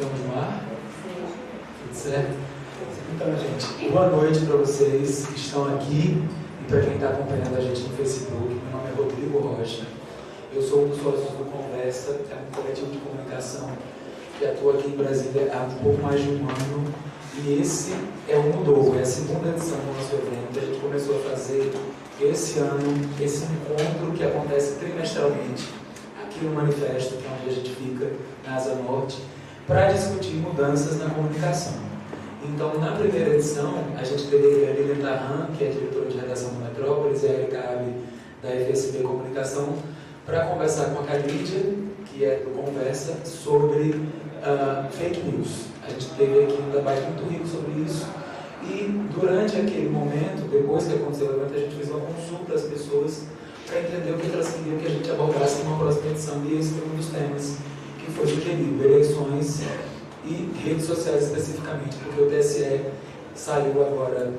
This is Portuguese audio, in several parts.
Estamos no ar? Tudo certo? Então, gente, boa noite para vocês que estão aqui e para quem está acompanhando a gente no Facebook. Meu nome é Rodrigo Rocha. Eu sou um dos sócios do Conversa, é um coletivo de comunicação que atua aqui em Brasília há um pouco mais de um ano. E esse é o Mudou, é a segunda edição do nosso evento. A gente começou a fazer esse ano esse encontro que acontece trimestralmente aqui no Manifesto, que é onde a gente fica, na Asa Norte, para discutir mudanças na comunicação. Então, na primeira edição, a gente teve a Lilian Tarran, que é diretora de redação do Metrópolis, e a Erika Abe, da FSB Comunicação, para conversar com a Calidia, que é do Conversa, sobre fake news. A gente teve aqui um debate muito rico sobre isso. E durante aquele momento, depois que aconteceu o evento, a gente fez uma consulta às pessoas para entender o que elas queriam que a gente abordasse numa próxima edição. E esse foi um dos temas que foi sugerido: eleições e redes sociais especificamente, porque o TSE saiu agora,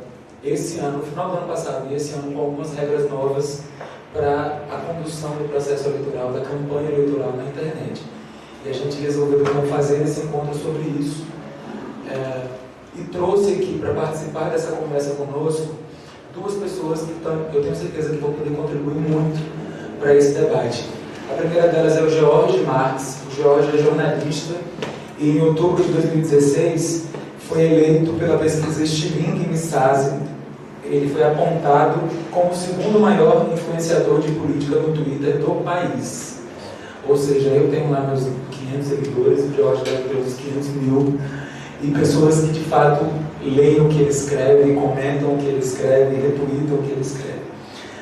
esse ano, no final do ano passado e esse ano, com algumas regras novas para a condução do processo eleitoral, da campanha eleitoral na internet. E a gente resolveu então fazer esse encontro sobre isso. E trouxe aqui para participar dessa conversa conosco duas pessoas que eu tenho certeza que vão poder contribuir muito para esse debate. A primeira delas é o George Marx. O George é jornalista e em outubro de 2016 foi eleito pela pesquisa Stiling e Missase. Ele foi apontado como o segundo maior influenciador de política no Twitter do país. Ou seja, eu tenho lá meus 500 seguidores, o George deve ter uns 500 mil. E pessoas que de fato leem o que ele escreve, comentam o que ele escreve, retweetam o que ele escreve.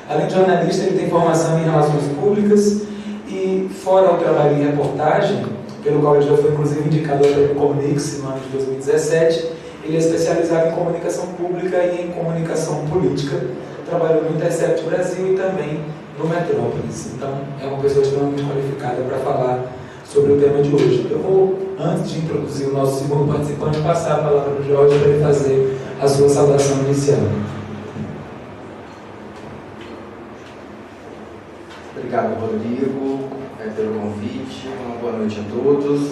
Além de jornalista, ele tem formação em relações públicas e, fora o trabalho em reportagem, pelo qual ele já foi inclusive indicado ao Prêmio Comunix no ano de 2017, ele é especializado em comunicação pública e em comunicação política. Trabalhou no Intercept Brasil e também no Metrópolis. Então, é uma pessoa extremamente qualificada para falar sobre o tema de hoje. Eu vou, antes de introduzir o nosso segundo participante, passar a palavra para o Jorge para ele fazer a sua saudação inicial. Obrigado, Rodrigo, pelo convite. Uma boa noite a todos.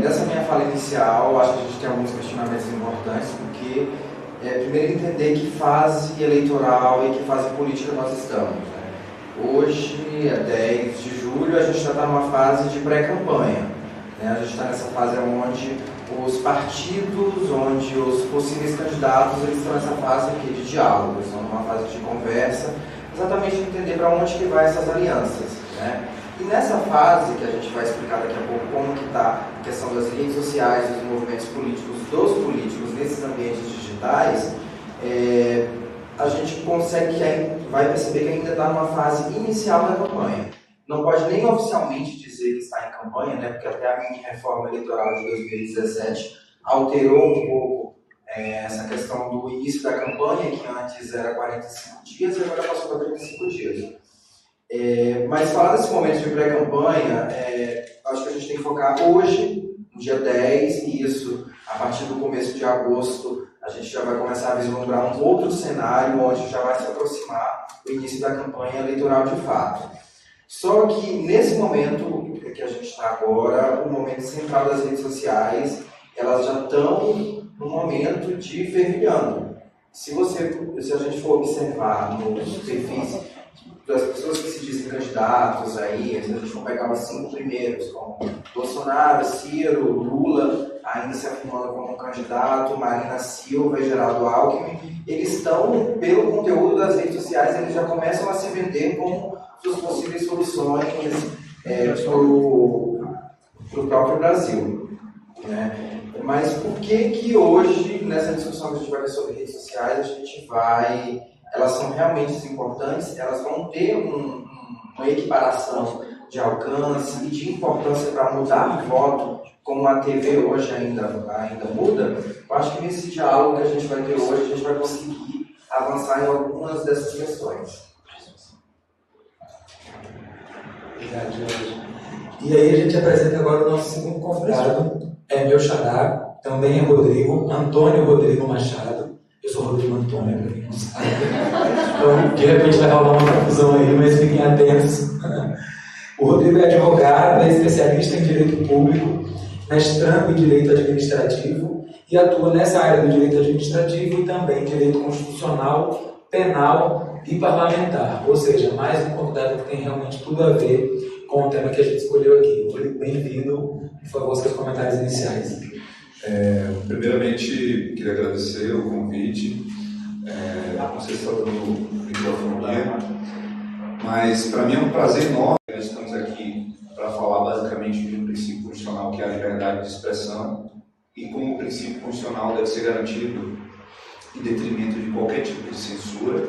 Nessa minha fala inicial, acho que a gente tem alguns questionamentos importantes, porque primeiro entender que fase eleitoral e que fase política nós estamos. Hoje, é 10 de julho, a gente já está numa fase de pré-campanha. A gente está nessa fase onde os partidos, onde os possíveis candidatos, eles estão nessa fase aqui de diálogo, eles estão numa fase de conversa, exatamente entender para onde que vai essas alianças. E nessa fase, que a gente vai explicar daqui a pouco como que está a questão das redes sociais, dos movimentos políticos, dos políticos nesses ambientes digitais, a gente vai perceber que ainda está numa fase inicial da campanha. Não pode nem oficialmente dizer que está em campanha, porque até a mini-reforma eleitoral de 2017 alterou um pouco essa questão do início da campanha, que antes era 45 dias e agora passou para 35 dias. Mas falar desse momento de pré-campanha, acho que a gente tem que focar hoje, no dia 10, e isso, a partir do começo de agosto, a gente já vai começar a vislumbrar um outro cenário onde já vai se aproximar o início da campanha eleitoral de fato. Só que nesse momento que a gente está agora, o momento central das redes sociais, elas já estão no momento de fervilhando. Se a gente for observar nos perfis das pessoas que se dizem candidatos aí, se a gente for pegar os 5 primeiros, como Bolsonaro, Ciro, Lula, ainda se afirmando como candidato, Marina Silva e Geraldo Alckmin, eles estão, pelo conteúdo das redes sociais, eles já começam a se vender como suas possíveis soluções para o próprio Brasil. Mas por que hoje, nessa discussão que a gente vai ter sobre redes sociais, elas são realmente importantes, elas vão ter uma equiparação de alcance e de importância para mudar o voto, como a TV hoje ainda muda? Eu acho que nesse diálogo que a gente vai ter hoje, a gente vai conseguir avançar em algumas dessas questões. Obrigado, Jorge. E aí a gente apresenta agora o nosso segundo convidado, meu xará, também é Rodrigo, Antônio Rodrigo Machado. Eu sou Rodrigo Antônio, para quem não sabe. Então, de repente vai rolar uma confusão aí, mas fiquem atentos. O Rodrigo é advogado, é especialista em direito público, mestrando em Direito Administrativo e atua nessa área do Direito Administrativo e também Direito Constitucional, Penal e Parlamentar. Ou seja, mais um convidado que tem realmente tudo a ver com o tema que a gente escolheu aqui. Rodrigo, bem-vindo. Por favor, seus comentários iniciais. Primeiramente, queria agradecer o convite. Não sei se está dando microfonia, mas para mim é um prazer enorme. Nós estamos aqui para falar basicamente de um princípio constitucional que é a liberdade de expressão e como o princípio constitucional deve ser garantido em detrimento de qualquer tipo de censura,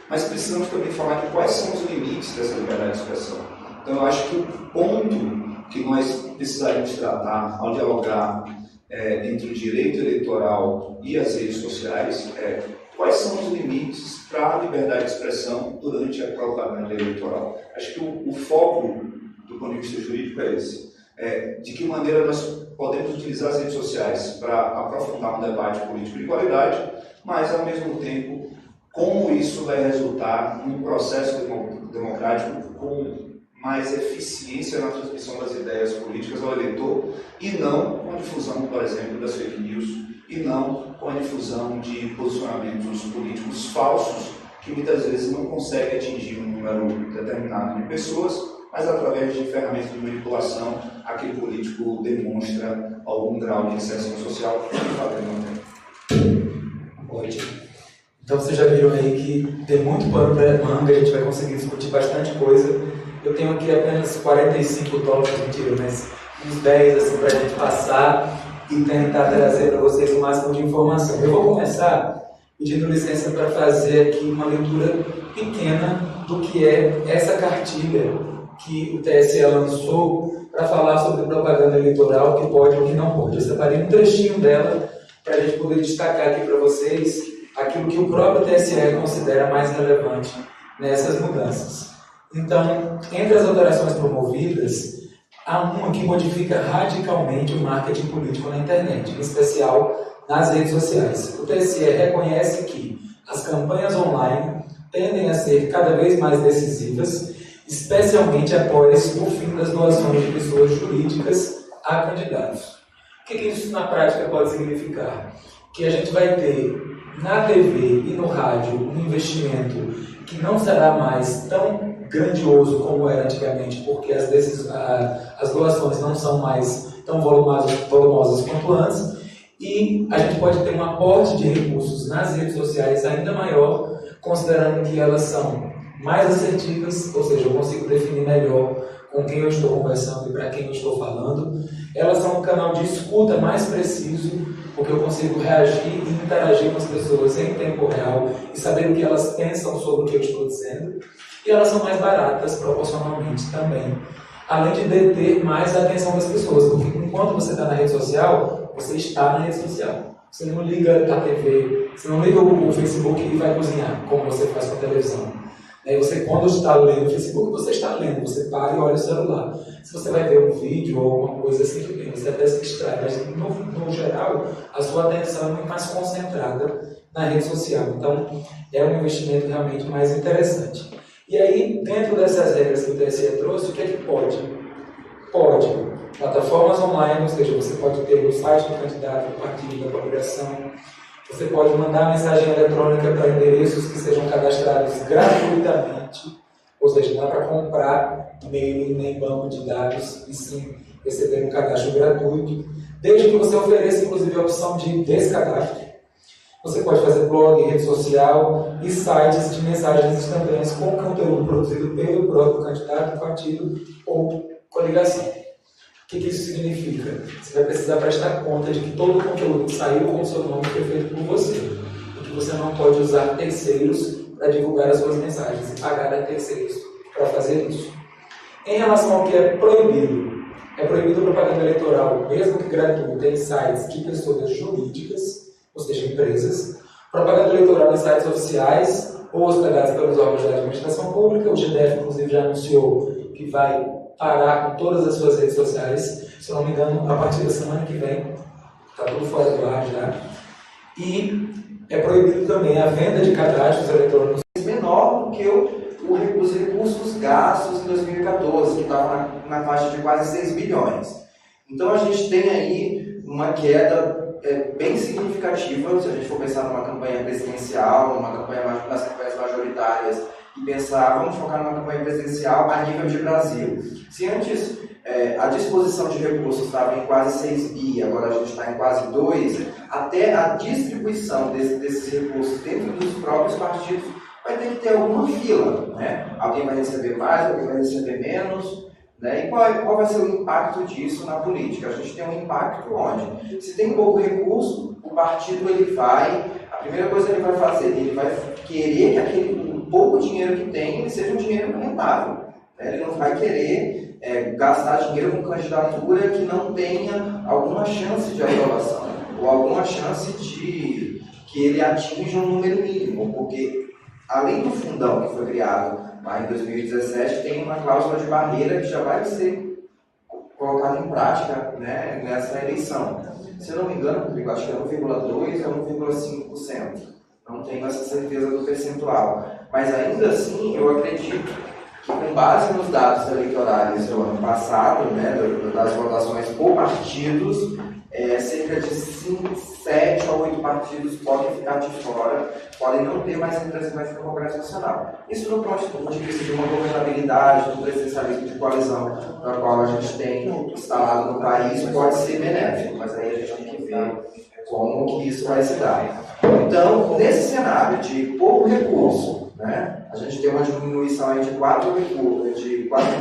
mas precisamos também falar de quais são os limites dessa liberdade de expressão. Então eu acho que o ponto que nós precisaríamos tratar ao dialogar entre o direito eleitoral e as redes sociais é quais são os limites para a liberdade de expressão durante a propaganda eleitoral. Acho que o foco do ponto de vista jurídico é esse. De que maneira nós podemos utilizar as redes sociais para aprofundar um debate político de qualidade, mas, ao mesmo tempo, como isso vai resultar num processo democrático com mais eficiência na transmissão das ideias políticas ao eleitor e não com a difusão, por exemplo, das fake news e não com a difusão de posicionamentos políticos falsos que muitas vezes não conseguem atingir um número determinado de pessoas, mas através de ferramentas de manipulação, aquele político demonstra algum grau de inserção social que de fato ele não tem. Ótimo. Então vocês já viram aí que tem muito pano para manga, a gente vai conseguir discutir bastante coisa. Eu tenho aqui apenas 45 tópicos, mentira, mas uns 10 assim, para a gente passar e tentar trazer para vocês o máximo de informação. Eu vou começar pedindo licença para fazer aqui uma leitura pequena do que é essa cartilha que o TSE lançou para falar sobre propaganda eleitoral, o que pode e o que não pode. Eu separei um trechinho dela para a gente poder destacar aqui para vocês aquilo que o próprio TSE considera mais relevante nessas mudanças. Então, entre as alterações promovidas, há uma que modifica radicalmente o marketing político na internet, em especial nas redes sociais. O TSE reconhece que as campanhas online tendem a ser cada vez mais decisivas, especialmente após o fim das doações de pessoas jurídicas a candidatos. O que isso na prática pode significar? Que a gente vai ter na TV e no rádio um investimento que não será mais tão grandioso como era antigamente, porque as doações não são mais tão volumosas quanto antes, e a gente pode ter um aporte de recursos nas redes sociais ainda maior, considerando que elas são mais assertivas, ou seja, eu consigo definir melhor com quem eu estou conversando e para quem eu estou falando. Elas são um canal de escuta mais preciso, porque eu consigo reagir e interagir com as pessoas em tempo real e saber o que elas pensam sobre o que eu estou dizendo. E elas são mais baratas proporcionalmente também, além de deter mais a atenção das pessoas, porque enquanto você está na rede social, você está na rede social. Você não liga a TV, você não liga o Facebook e vai cozinhar, como você faz com a televisão. Você, quando está lendo o Facebook, você está lendo, você para e olha o celular. Se você vai ver um vídeo ou alguma coisa assim, tudo bem, você até se distrai, mas no geral, a sua atenção é muito mais concentrada na rede social. Então, é um investimento realmente mais interessante. E aí, dentro dessas regras que o TSE trouxe, o que é que pode? Pode. Plataformas online, ou seja, você pode ter o site do candidato, do partido, da coligação. Você pode mandar mensagem eletrônica para endereços que sejam cadastrados gratuitamente, ou seja, não dá para comprar e-mail nem banco de dados, e sim receber um cadastro gratuito, desde que você ofereça, inclusive, a opção de descadastro. Você pode fazer blog, rede social e sites de mensagens instantâneas com conteúdo produzido pelo próprio candidato, partido ou coligação. O que isso significa? Você vai precisar prestar conta de que todo o conteúdo que saiu com o seu nome foi feito por você, e que você não pode usar terceiros para divulgar as suas mensagens e pagar a terceiros para fazer isso. Em relação ao que é proibido propaganda eleitoral, mesmo que gratuita, em sites de pessoas jurídicas, ou seja, empresas, propaganda eleitoral em sites oficiais ou hospedados pelos órgãos da administração pública. O GDF, inclusive, já anunciou que vai parar com todas as suas redes sociais, se eu não me engano, a partir da semana que vem, está tudo fora do ar já. E é proibido também a venda de cadastros eletrônicos menor do que os recursos gastos em 2014, que estavam na faixa de quase 6 bilhões. Então a gente tem aí uma queda bem significativa, se a gente for pensar numa campanha presidencial, nas campanhas majoritárias, e pensar, vamos focar numa campanha presidencial a nível de Brasil. Se antes a disposição de recursos estava em quase 6 bi, agora a gente está em quase 2, até a distribuição desses recursos dentro dos próprios partidos vai ter que ter alguma fila, né? Alguém vai receber mais, alguém vai receber menos, né? E qual vai ser o impacto disso na política? A gente tem um impacto onde, se tem pouco recurso, o partido a primeira coisa que ele vai fazer, ele vai querer que aquele pouco dinheiro que tem, ele seja um dinheiro rentável, né? Ele não vai querer gastar dinheiro com candidatura que não tenha alguma chance de aprovação, ou alguma chance de que ele atinja um número mínimo, porque além do fundão que foi criado lá em 2017, tem uma cláusula de barreira que já vai ser colocada em prática, né, nessa eleição. Se eu não me engano, Rodrigo, acho que é 1,2% ou 1,5%. Não tenho essa certeza do percentual. Mas ainda assim, eu acredito que, com base nos dados eleitorais do ano passado, né, das votações por partidos, cerca de 7 a 8 partidos podem ficar de fora, podem não ter mais representantes no Congresso Nacional. Isso do ponto de vista de uma governabilidade, do presidencialismo de coalizão, da qual a gente tem instalado no país, pode ser benéfico, mas aí a gente tem que ver como que isso vai se dar. Então, nesse cenário de pouco recurso, né, a gente tem uma diminuição aí de 4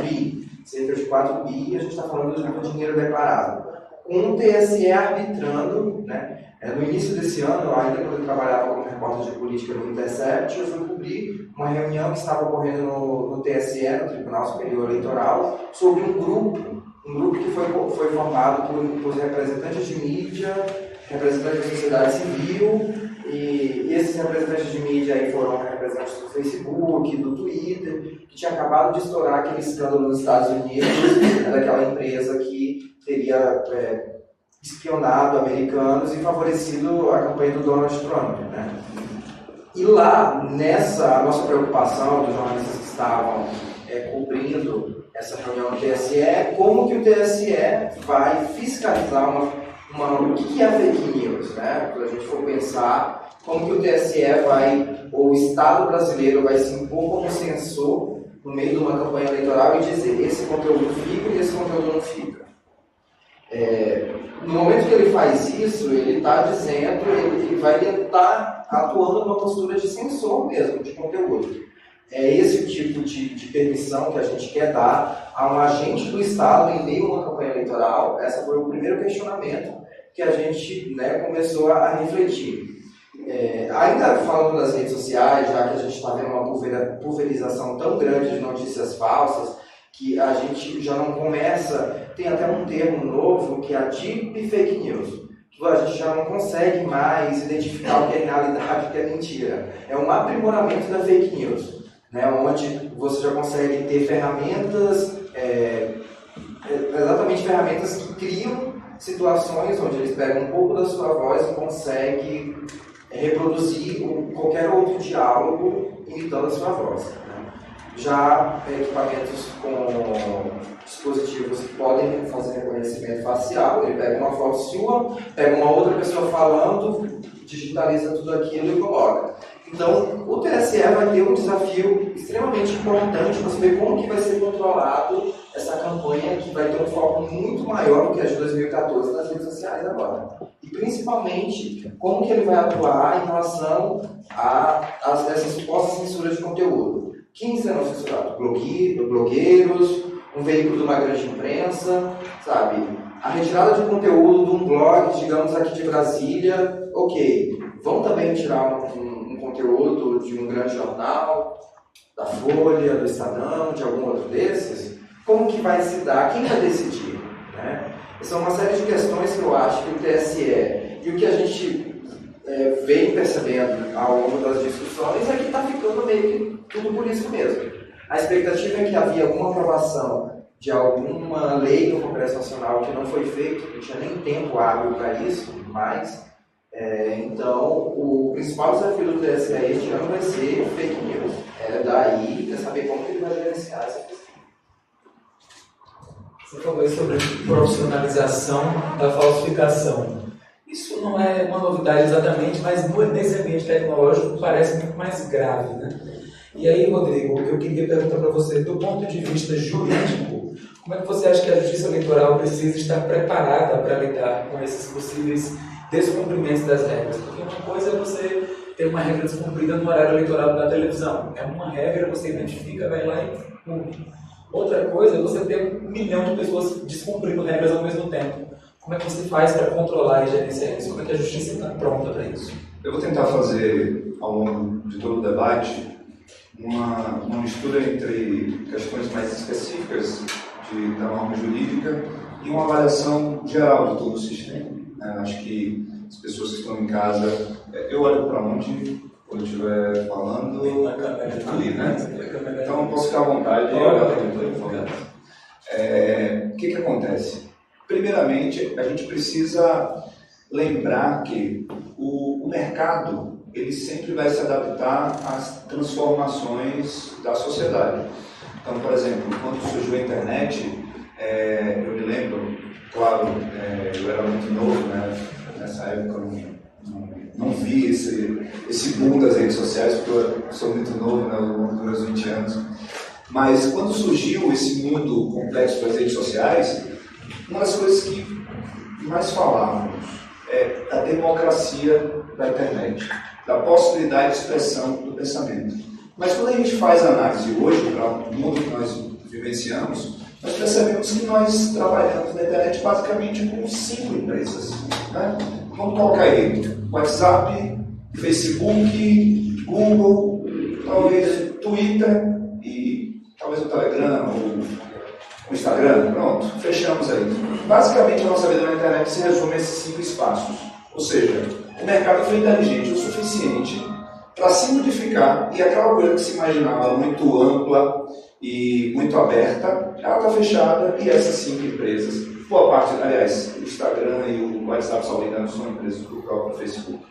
bi, cerca de 4 bi, e a gente está falando do dinheiro declarado. Com o TSE arbitrando, né, no início desse ano, ainda quando eu trabalhava como repórter de política no Intercept, eu fui cobrir uma reunião que estava ocorrendo no TSE, no Tribunal Superior Eleitoral, sobre um grupo que foi formado por representantes de mídia, representantes da sociedade civil, e esses representantes de mídia aí foram representantes do Facebook, do Twitter, que tinha acabado de estourar aquele escândalo nos Estados Unidos, daquela empresa que teria espionado americanos e favorecido a campanha do Donald Trump, né? E lá, a nossa preocupação dos jornalistas que estavam cobrindo essa reunião do TSE, é como que o TSE vai fiscalizar o que é a fake news, né? Quando a gente for pensar como que o TSE ou o Estado brasileiro vai se impor como censor no meio de uma campanha eleitoral e dizer esse conteúdo fica e esse conteúdo não fica. No momento que ele faz isso, ele está dizendo, ele vai estar atuando numa postura de censor mesmo, de conteúdo. É esse o tipo de permissão que a gente quer dar a um agente do Estado em meio a uma campanha eleitoral. Esse foi o primeiro questionamento que a gente, né, começou a refletir. Ainda falando das redes sociais, já que a gente está vendo uma pulverização tão grande de notícias falsas, que a gente já não começa, tem até um termo novo que é a deep fake news, que a gente já não consegue mais identificar o que é realidade e o que é mentira. É um aprimoramento da fake news, né, onde você já consegue ter ferramentas, exatamente ferramentas que criam situações onde eles pegam um pouco da sua voz e conseguem reproduzir qualquer outro diálogo imitando a sua voz, né? Já equipamentos com dispositivos que podem fazer reconhecimento facial, ele pega uma foto sua, pega uma outra pessoa falando, digitaliza tudo aquilo e coloca. Então, o TSE vai ter um desafio extremamente importante para saber como que vai ser controlado essa campanha, que vai ter um foco muito maior do que a de 2014 nas redes sociais agora. E principalmente, como que ele vai atuar em relação a essa suposta censura de conteúdo. Quem serão censurados? Blogueiros, um veículo de uma grande imprensa, sabe? A retirada de conteúdo de um blog, digamos aqui de Brasília, ok. Vão também tirar um conteúdo de um grande jornal, da Folha, do Estadão, de algum outro desses? Como que vai se dar? Quem vai decidir? Né? São uma série de questões que eu acho que o TSE e o que a gente vem percebendo ao longo das discussões é que está ficando meio que tudo por isso mesmo. A expectativa é que havia alguma aprovação de alguma lei no Congresso Nacional que não foi feito, não tinha nem tempo hábil para isso, mas então o principal desafio do TSE este ano vai ser fake news. Daí é saber como que ele vai gerenciar essa questão. Você falou aí sobre profissionalização da falsificação. Isso não é uma novidade exatamente, mas nesse ambiente tecnológico parece muito mais grave, né? E aí, Rodrigo, eu queria perguntar para você, do ponto de vista jurídico, como é que você acha que a Justiça Eleitoral precisa estar preparada para lidar com esses possíveis descumprimentos das regras? Porque uma coisa é você ter uma regra descumprida no horário eleitoral da televisão. É uma regra, você identifica, vai lá e cumpre. Outra coisa é você ter 1 milhão de pessoas descumprindo regras ao mesmo tempo. Como é que você faz para controlar e gerenciar isso? Como é que a Justiça está pronta para isso? Eu vou tentar fazer, ao longo de todo o debate, uma mistura entre questões mais específicas da norma jurídica e uma avaliação geral de todo o sistema. Acho que as pessoas que estão em casa, eu olho para onde quando estiver falando, ali, né? Então posso ficar à vontade e olhar para onde eu estou falando. O que acontece? Primeiramente, a gente precisa lembrar que o mercado ele sempre vai se adaptar às transformações da sociedade. Então, por exemplo, quando surgiu a internet, eu me lembro, claro, eu era muito novo, né? Nessa época eu não vi esse boom das redes sociais, porque eu sou muito novo, né, ao longo dos meus 20 anos. Mas quando surgiu esse mundo complexo das redes sociais, uma das coisas que mais falávamos é da democracia da internet, da possibilidade de expressão do pensamento. Mas quando a gente faz análise hoje para o mundo que nós vivenciamos, nós percebemos que nós trabalhamos na internet basicamente com 5 empresas. Né? Vamos colocar aí WhatsApp, Facebook, Google, talvez Twitter e talvez o Telegram ou o Instagram. Pronto, fechamos aí. Basicamente a nossa vida na internet se resume a esses 5 espaços. Ou seja, o mercado foi inteligente o suficiente para simplificar e aquela coisa que se imaginava muito ampla e muito aberta, ela está fechada e essas 5 empresas, boa parte, aliás, o Instagram e o WhatsApp, salvo engano, são empresas do próprio Facebook.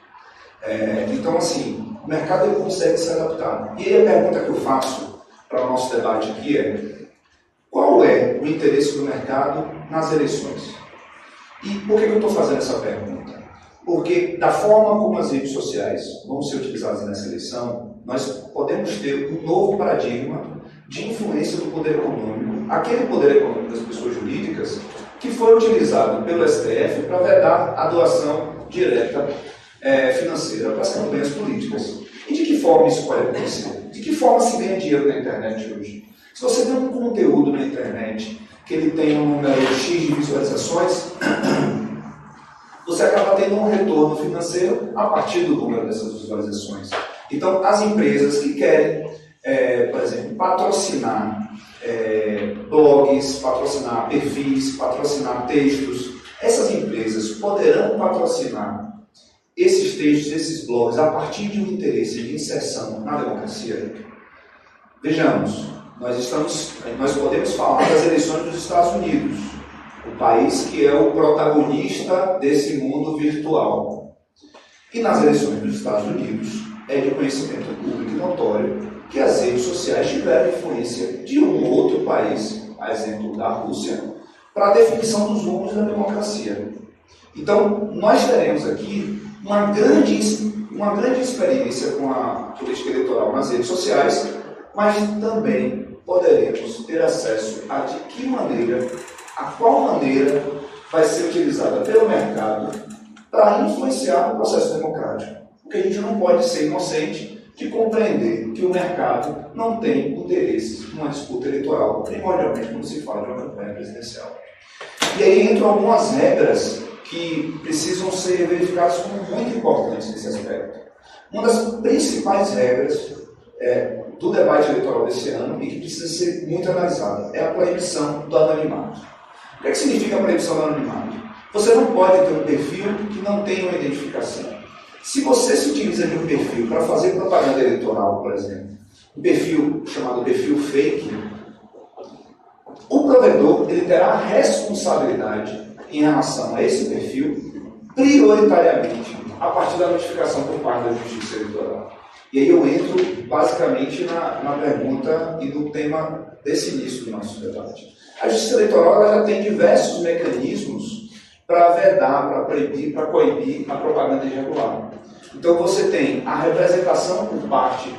Então, assim, o mercado ele consegue se adaptar. E aí a pergunta que eu faço para o nosso debate aqui é: qual é o interesse do mercado nas eleições? E por que eu estou fazendo essa pergunta? Porque da forma como as redes sociais vão ser utilizadas nessa eleição, nós podemos ter um novo paradigma de influência do poder econômico, aquele poder econômico das pessoas jurídicas que foi utilizado pelo STF para vedar a doação direta financeira para as campanhas políticas. E de que forma isso pode acontecer? De que forma se ganha dinheiro na internet hoje? Se você tem um conteúdo na internet que ele tem um número X de visualizações, você acaba tendo um retorno financeiro a partir do número dessas visualizações. Então, as empresas que querem, por exemplo, patrocinar blogs, patrocinar perfis, patrocinar textos, essas empresas poderão patrocinar esses textos, esses blogs, a partir de um interesse de inserção na democracia. Vejamos, nós podemos falar das eleições dos Estados Unidos, o país que é o protagonista desse mundo virtual. E nas eleições dos Estados Unidos, é de conhecimento público e notório que as redes sociais tiveram influência de um outro país, a exemplo da Rússia, para a definição dos rumos da democracia. Então, nós teremos aqui uma grande experiência com a política eleitoral nas redes sociais, mas também poderemos ter acesso a qual maneira vai ser utilizada pelo mercado para influenciar o processo democrático. Porque a gente não pode ser inocente de compreender que o mercado não tem interesse numa disputa eleitoral, primordialmente quando se fala de uma campanha presidencial. E aí entram algumas regras que precisam ser verificadas como muito importantes nesse aspecto. Uma das principais regras do debate eleitoral desse ano e que precisa ser muito analisada é a proibição do anonimato. O que significa a proibição do anonimato? Você não pode ter um perfil que não tenha uma identificação. Se você se utiliza de um perfil para fazer propaganda eleitoral, por exemplo, um perfil chamado perfil fake, o provedor ele terá a responsabilidade em relação a esse perfil, prioritariamente, a partir da notificação por parte da Justiça Eleitoral. E aí eu entro basicamente na pergunta e no tema desse início do nosso debate. A Justiça Eleitoral ela já tem diversos mecanismos para vedar, para proibir, para coibir a propaganda irregular. Então você tem a representação por parte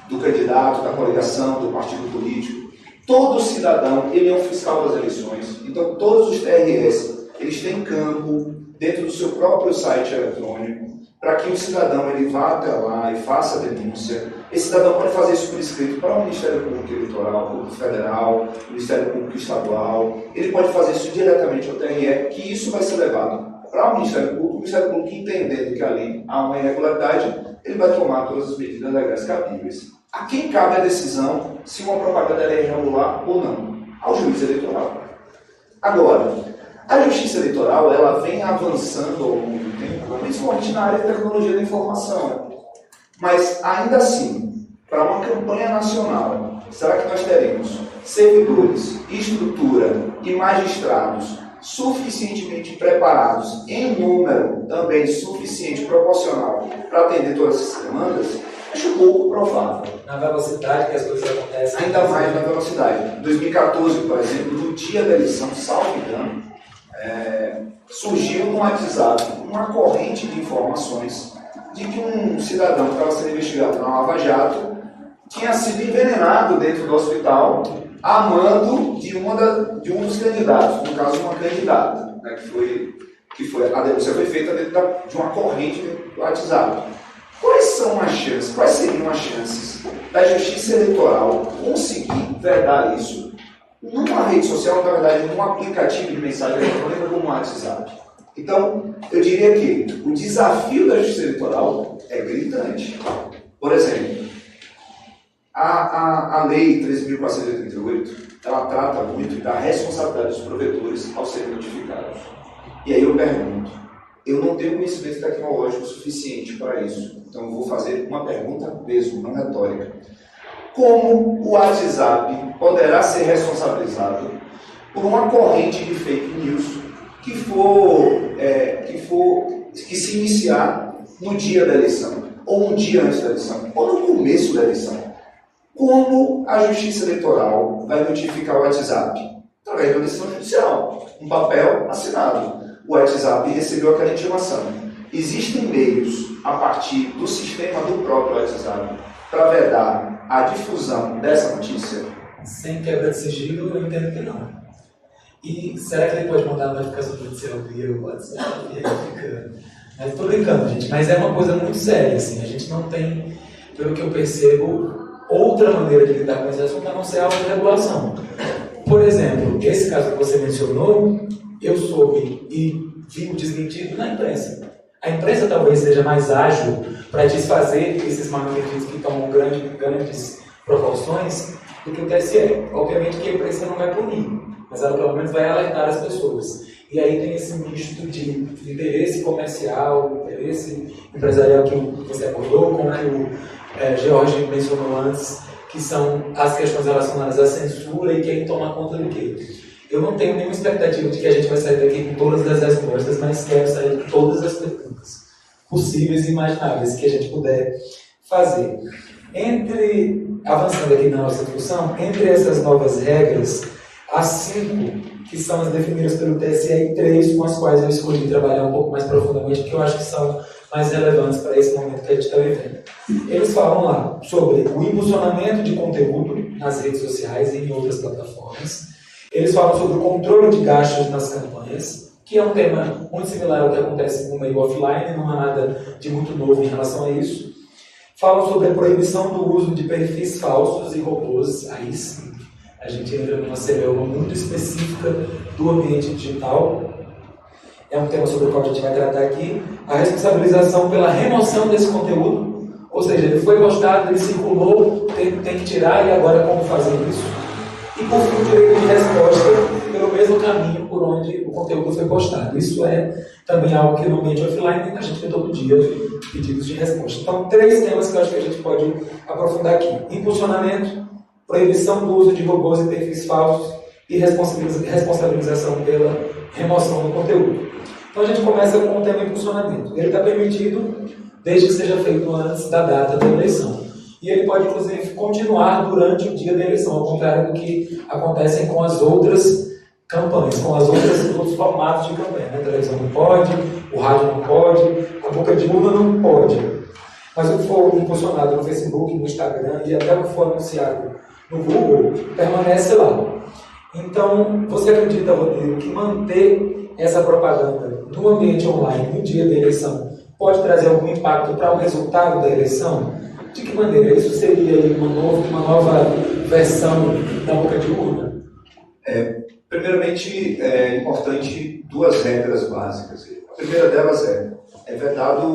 do candidato, da coligação, do partido político. Todo cidadão, ele é um fiscal das eleições. Então todos os TRS, eles têm campo dentro do seu próprio site eletrônico para que o cidadão ele vá até lá e faça a denúncia. Esse cidadão pode fazer isso por escrito para o Ministério Público Eleitoral, Público Federal, Ministério Público Estadual. Ele pode fazer isso diretamente ao TRE, que isso vai ser levado para o Ministério Público entendendo que ali há uma irregularidade, ele vai tomar todas as medidas legais cabíveis. A quem cabe a decisão se uma propaganda é irregular ou não? Ao juiz eleitoral. Agora, a Justiça Eleitoral ela vem avançando ao longo do tempo, principalmente na área de tecnologia da informação. Mas, ainda assim, para uma campanha nacional, será que nós teremos servidores, estrutura e magistrados suficientemente preparados, em número também suficiente, proporcional, para atender todas essas demandas? Acho pouco provável. Na velocidade que as coisas acontecem. Ainda mais na velocidade. Em 2014, por exemplo, no dia da eleição, salvo engano, surgiu no WhatsApp uma corrente de informações de que um cidadão que estava sendo investigado na Lava Jato tinha sido envenenado dentro do hospital a mando de um dos candidatos, no caso uma candidata, né, a denúncia foi feita dentro de uma corrente do WhatsApp. Quais seriam as chances da Justiça Eleitoral conseguir vedar isso numa rede social, na verdade, num aplicativo de mensagem eletrônica como o WhatsApp? Então, eu diria que o desafio da Justiça Eleitoral é gritante. Por exemplo, a Lei 13.488, ela trata muito da responsabilidade dos provedores ao serem notificados. E aí eu pergunto, eu não tenho conhecimento tecnológico suficiente para isso, então eu vou fazer uma pergunta mesmo, não retórica. Como o WhatsApp poderá ser responsabilizado por uma corrente de fake news que se iniciar no dia da eleição, ou um dia antes da eleição, ou no começo da eleição? Como a Justiça Eleitoral vai notificar o WhatsApp? Através de uma decisão judicial, um papel assinado. O WhatsApp recebeu aquela intimação. Existem meios, a partir do sistema do próprio WhatsApp, para vedar a difusão dessa notícia? Sem quebra de sigilo, eu entendo que não. E será que ele pode mandar a notificação judicial via o WhatsApp? Estou brincando, gente, mas é uma coisa muito séria, assim. A gente não tem, pelo que eu percebo, outra maneira de lidar com esse assunto a não ser a autorregulação. Por exemplo, esse caso que você mencionou, eu soube e vi o desmentido na imprensa. A imprensa talvez seja mais ágil para desfazer esses mal-entendidos que tomam grandes proporções do que o TSE. Obviamente que a imprensa não vai punir, mas ela pelo menos vai alertar as pessoas. E aí tem esse misto de interesse comercial, interesse empresarial que você abordou, como que o George mencionou antes, que são as questões relacionadas à censura e quem toma conta do quê. Eu não tenho nenhuma expectativa de que a gente vai sair daqui com todas as respostas, mas quero sair com todas as perguntas possíveis e imagináveis que a gente puder fazer. Avançando aqui na nossa discussão, entre essas novas regras, há 5 que são as definidas pelo TSE e 3 com as quais eu escolhi trabalhar um pouco mais profundamente, porque eu acho que são mais relevantes para esse momento que a gente está vivendo. Eles falam lá sobre o impulsionamento de conteúdo nas redes sociais e em outras plataformas. Eles falam sobre o controle de gastos nas campanhas, que é um tema muito similar ao que acontece no meio offline, não há nada de muito novo em relação a isso. Falam sobre a proibição do uso de perfis falsos e robôs, aí sim, a gente entra numa celeuma muito específica do ambiente digital. É um tema sobre o qual a gente vai tratar aqui. A responsabilização pela remoção desse conteúdo, ou seja, ele foi postado, ele circulou, tem que tirar, e agora como fazer isso? E por fim, o direito de resposta pelo mesmo caminho por onde o conteúdo foi postado. Isso é também algo que no ambiente offline a gente tem todo dia pedidos de resposta. Então, 3 temas que eu acho que a gente pode aprofundar aqui: impulsionamento, proibição do uso de robôs e perfis falsos e responsabilização pela remoção do conteúdo. Então, a gente começa com o tema impulsionamento. Ele está permitido desde que seja feito antes da data da eleição. E ele pode, inclusive, continuar durante o dia da eleição, ao contrário do que acontecem com as outras campanhas, com as outros formatos de campanha. A televisão não pode, o rádio não pode, a boca de urna não pode. Mas o que for impulsionado no Facebook, no Instagram e até o que for anunciado no Google, permanece lá. Então, você acredita, Rodrigo, que manter essa propaganda no ambiente online, no dia da eleição, pode trazer algum impacto para o resultado da eleição? De que maneira? Isso seria uma nova versão da boca de urna? Primeiramente, é importante duas regras básicas. A primeira delas é vedada a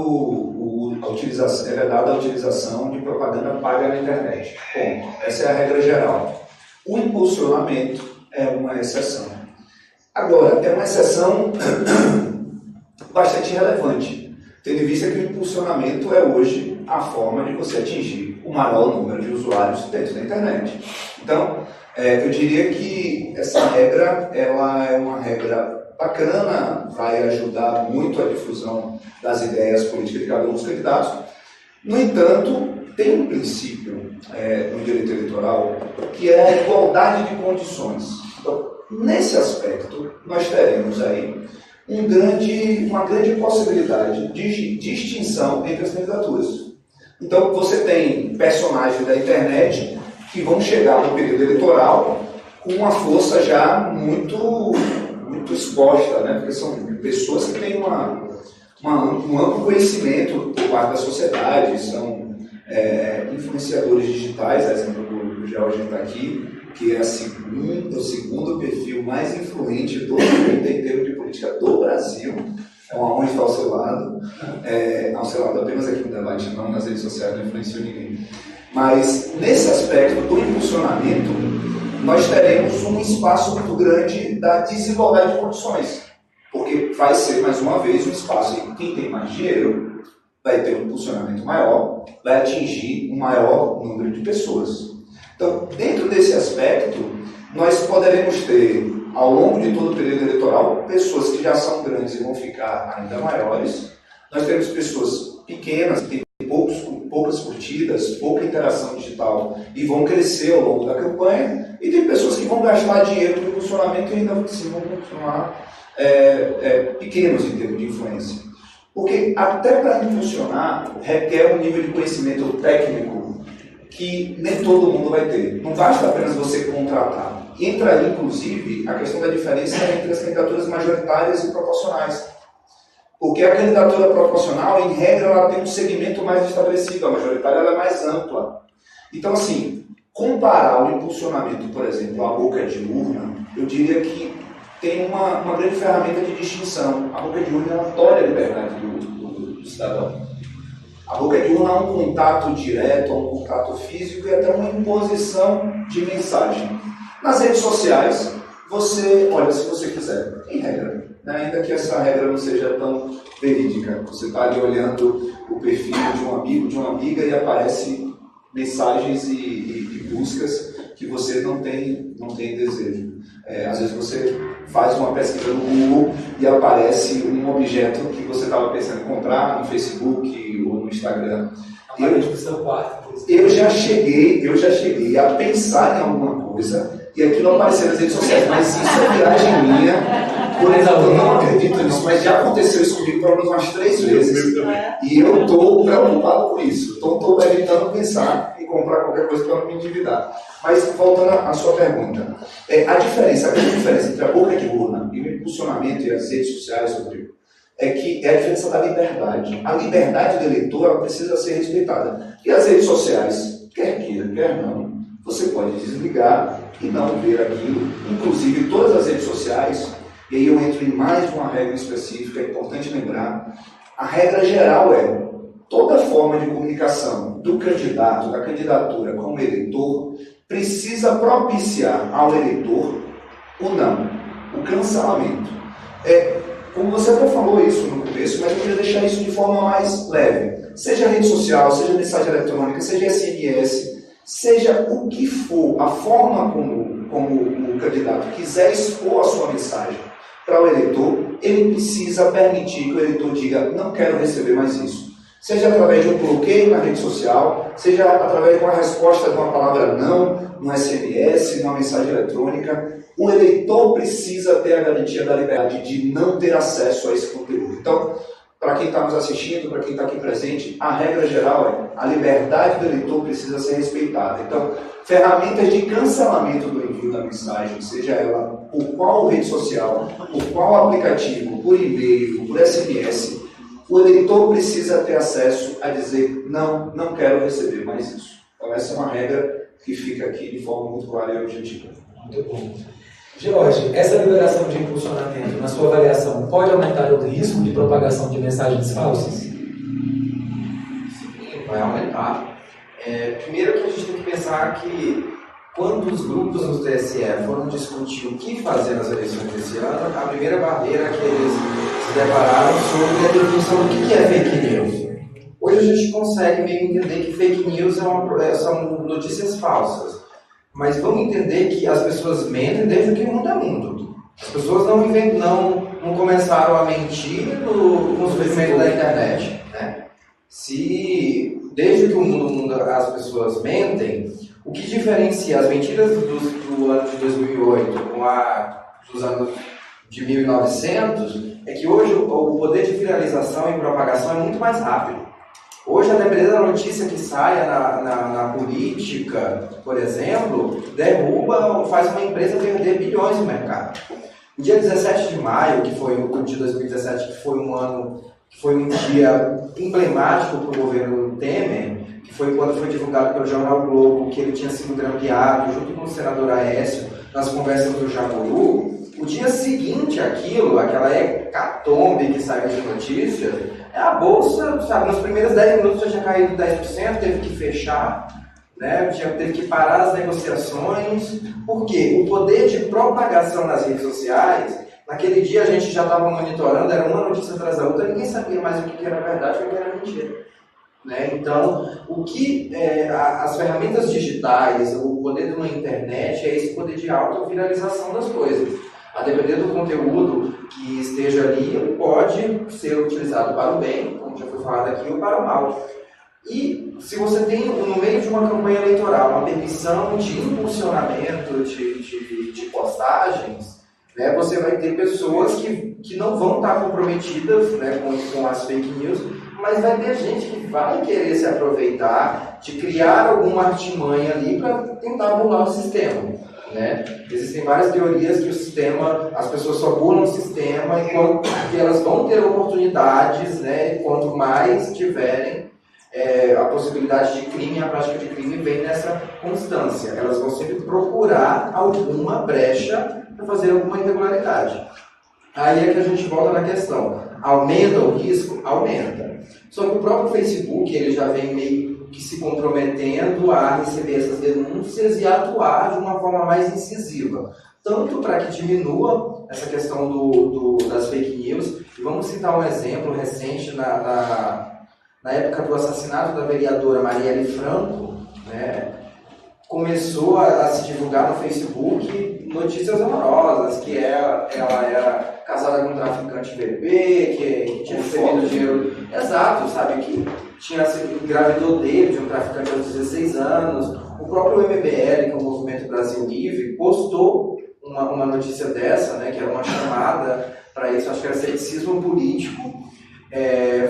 utilização de propaganda paga na internet. Ponto. Essa é a regra geral. O impulsionamento é uma exceção. Agora, é uma exceção bastante relevante, tendo em vista que o impulsionamento é hoje a forma de você atingir o maior número de usuários dentro da internet. Então, eu diria que essa regra ela é uma regra bacana, vai ajudar muito a difusão das ideias políticas de cada um dos candidatos. No entanto, tem um princípio no direito eleitoral que é a igualdade de condições. Então, nesse aspecto, nós teremos aí uma grande possibilidade de distinção entre as candidaturas. Então, você tem personagens da internet que vão chegar no período eleitoral com uma força já muito exposta, né? Porque são pessoas que têm um amplo conhecimento por parte da sociedade, são influenciadores digitais, a exemplo do George está aqui, que é o segundo perfil mais influente do em termos de política do Brasil. É uma honra estar ao seu lado. Ao seu lado apenas aqui no debate, não nas redes sociais, não influenciou ninguém. Mas, nesse aspecto do impulsionamento, nós teremos um espaço muito grande da desigualdade de condições. Porque vai ser, mais uma vez, um espaço em que quem tem mais dinheiro vai ter um impulsionamento maior, vai atingir um maior número de pessoas. Então, dentro desse aspecto, nós poderemos ter, ao longo de todo o período eleitoral, pessoas que já são grandes e vão ficar ainda maiores. Nós temos pessoas pequenas, que têm poucas curtidas, pouca interação digital e vão crescer ao longo da campanha. E tem pessoas que vão gastar dinheiro no impulsionamento e ainda assim vão continuar pequenos em termos de influência. Porque até para impulsionar requer um nível de conhecimento técnico que nem todo mundo vai ter. Não basta apenas você contratar. Entra aí, inclusive, a questão da diferença entre as candidaturas majoritárias e proporcionais. Porque a candidatura proporcional, em regra, ela tem um segmento mais estabelecido. A majoritária ela é mais ampla. Então, assim, comparar o impulsionamento, por exemplo, à boca de urna, eu diria que tem uma grande ferramenta de distinção. A boca de urna ela tolhe a liberdade do cidadão. A boca de urna é um contato direto, um contato físico e até uma imposição de mensagem. Nas redes sociais, você olha se você quiser, em regra, né? Ainda que essa regra não seja tão verídica. Você está ali olhando o perfil de um amigo, de uma amiga e aparece mensagens e buscas que você não tem desejo. Às vezes você faz uma pesquisa no Google e aparece um objeto que você estava pensando em comprar no Facebook ou no Instagram. Eu já cheguei a pensar em alguma coisa e aquilo apareceu nas redes sociais, mas isso é viagem minha. Por exemplo, eu não acredito nisso, mas já aconteceu isso comigo pelo menos umas 3 vezes. E eu estou preocupado com isso. Então estou evitando pensar em comprar qualquer coisa para não me endividar. Mas voltando à sua pergunta, a grande diferença entre a boca de urna e o impulsionamento e as redes sociais, Rodrigo, é que é a diferença da liberdade. A liberdade do eleitor ela precisa ser respeitada. E as redes sociais, quer queira, quer não, você pode desligar e não ver aquilo. Inclusive, todas as redes sociais, e aí eu entro em mais uma regra específica, é importante lembrar, a regra geral é toda forma de comunicação do candidato, da candidatura com o eleitor, precisa propiciar ao eleitor o não, o cancelamento. Como você até falou isso no começo, mas eu queria deixar isso de forma mais leve. Seja rede social, seja mensagem eletrônica, seja SMS, seja o que for, a forma como o candidato quiser expor a sua mensagem para o eleitor, ele precisa permitir que o eleitor diga, não quero receber mais isso. Seja através de um bloqueio na rede social, seja através de uma resposta de uma palavra não, no SMS, numa mensagem eletrônica, o eleitor precisa ter a garantia da liberdade de não ter acesso a esse conteúdo. Então, para quem está nos assistindo, para quem está aqui presente, a regra geral é a liberdade do eleitor precisa ser respeitada. Então, ferramentas de cancelamento do envio da mensagem, seja ela por qual rede social, por qual aplicativo, por e-mail, por SMS, o eleitor precisa ter acesso a dizer não, não quero receber mais isso. Então essa é uma regra que fica aqui de forma muito clara e objetiva. Muito bom. Jorge, essa liberação de impulsionamento, na sua avaliação, pode aumentar o risco de propagação de mensagens falsas? Sim, vai aumentar. Primeiro que a gente tem que pensar que quando os grupos do TSE foram discutir o que fazer nas eleições desse ano, a primeira barreira que eles se depararam sobre a definição do que é fake news. Hoje a gente consegue meio entender que fake news são notícias falsas, mas vamos entender que as pessoas mentem desde que o mundo é mundo. As pessoas não começaram a mentir no surgimento da internet, né? Se desde que o mundo as pessoas mentem, o que diferencia as mentiras do ano de 2008 com dos anos de 1900 é que hoje o poder de viralização e propagação é muito mais rápido. Hoje, a depender da notícia que saia na política, por exemplo, faz uma empresa perder bilhões no mercado. No dia 17 de maio, que foi o de 2017, que foi um dia emblemático para o governo Temer, que foi quando foi divulgado pelo Jornal Globo que ele tinha sido grampeado junto com o senador Aécio nas conversas do Jaburu. O dia seguinte aquela hecatombe que saiu de notícias, a bolsa, sabe, nos primeiros 10 minutos já tinha caído 10%, teve que fechar, né, teve que parar as negociações, porque o poder de propagação nas redes sociais, naquele dia a gente já estava monitorando, era uma notícia atrás da outra, ninguém sabia mais o que era verdade e o que era mentira. Né? Então, as ferramentas digitais, o poder de uma internet é esse poder de autoviralização das coisas. A depender do conteúdo que esteja ali, ele pode ser utilizado para o bem, como já foi falado aqui, ou para o mal. E se você tem, no meio de uma campanha eleitoral, uma permissão de impulsionamento de postagens, né, você vai ter pessoas que não vão estar comprometidas, né, com as fake news, mas vai ter gente que vai querer se aproveitar de criar alguma artimanha ali para tentar burlar o sistema. Né? Existem várias teorias que as pessoas só burlam o sistema enquanto que elas vão ter oportunidades, né? Quanto mais tiverem a possibilidade de crime, a prática de crime vem nessa constância. Elas vão sempre procurar alguma brecha para fazer alguma irregularidade. Aí é que a gente volta na questão. Aumenta o risco? Aumenta. Só que o próprio Facebook ele já vem meio que se comprometendo a receber essas denúncias e atuar de uma forma mais incisiva. Tanto para que diminua essa questão das fake news. E vamos citar um exemplo recente na época do assassinato da vereadora Marielle Franco, né? Começou a se divulgar no Facebook notícias horrorosas, que ela era casada com um traficante bebê, que tinha recebido dinheiro. Exato, sabe? Que tinha sido engravidou dele, de um traficante aos 16 anos. O próprio MBL, que é o Movimento Brasil Livre, postou uma notícia dessa, né? Que era uma chamada para isso, acho que era ceticismo político.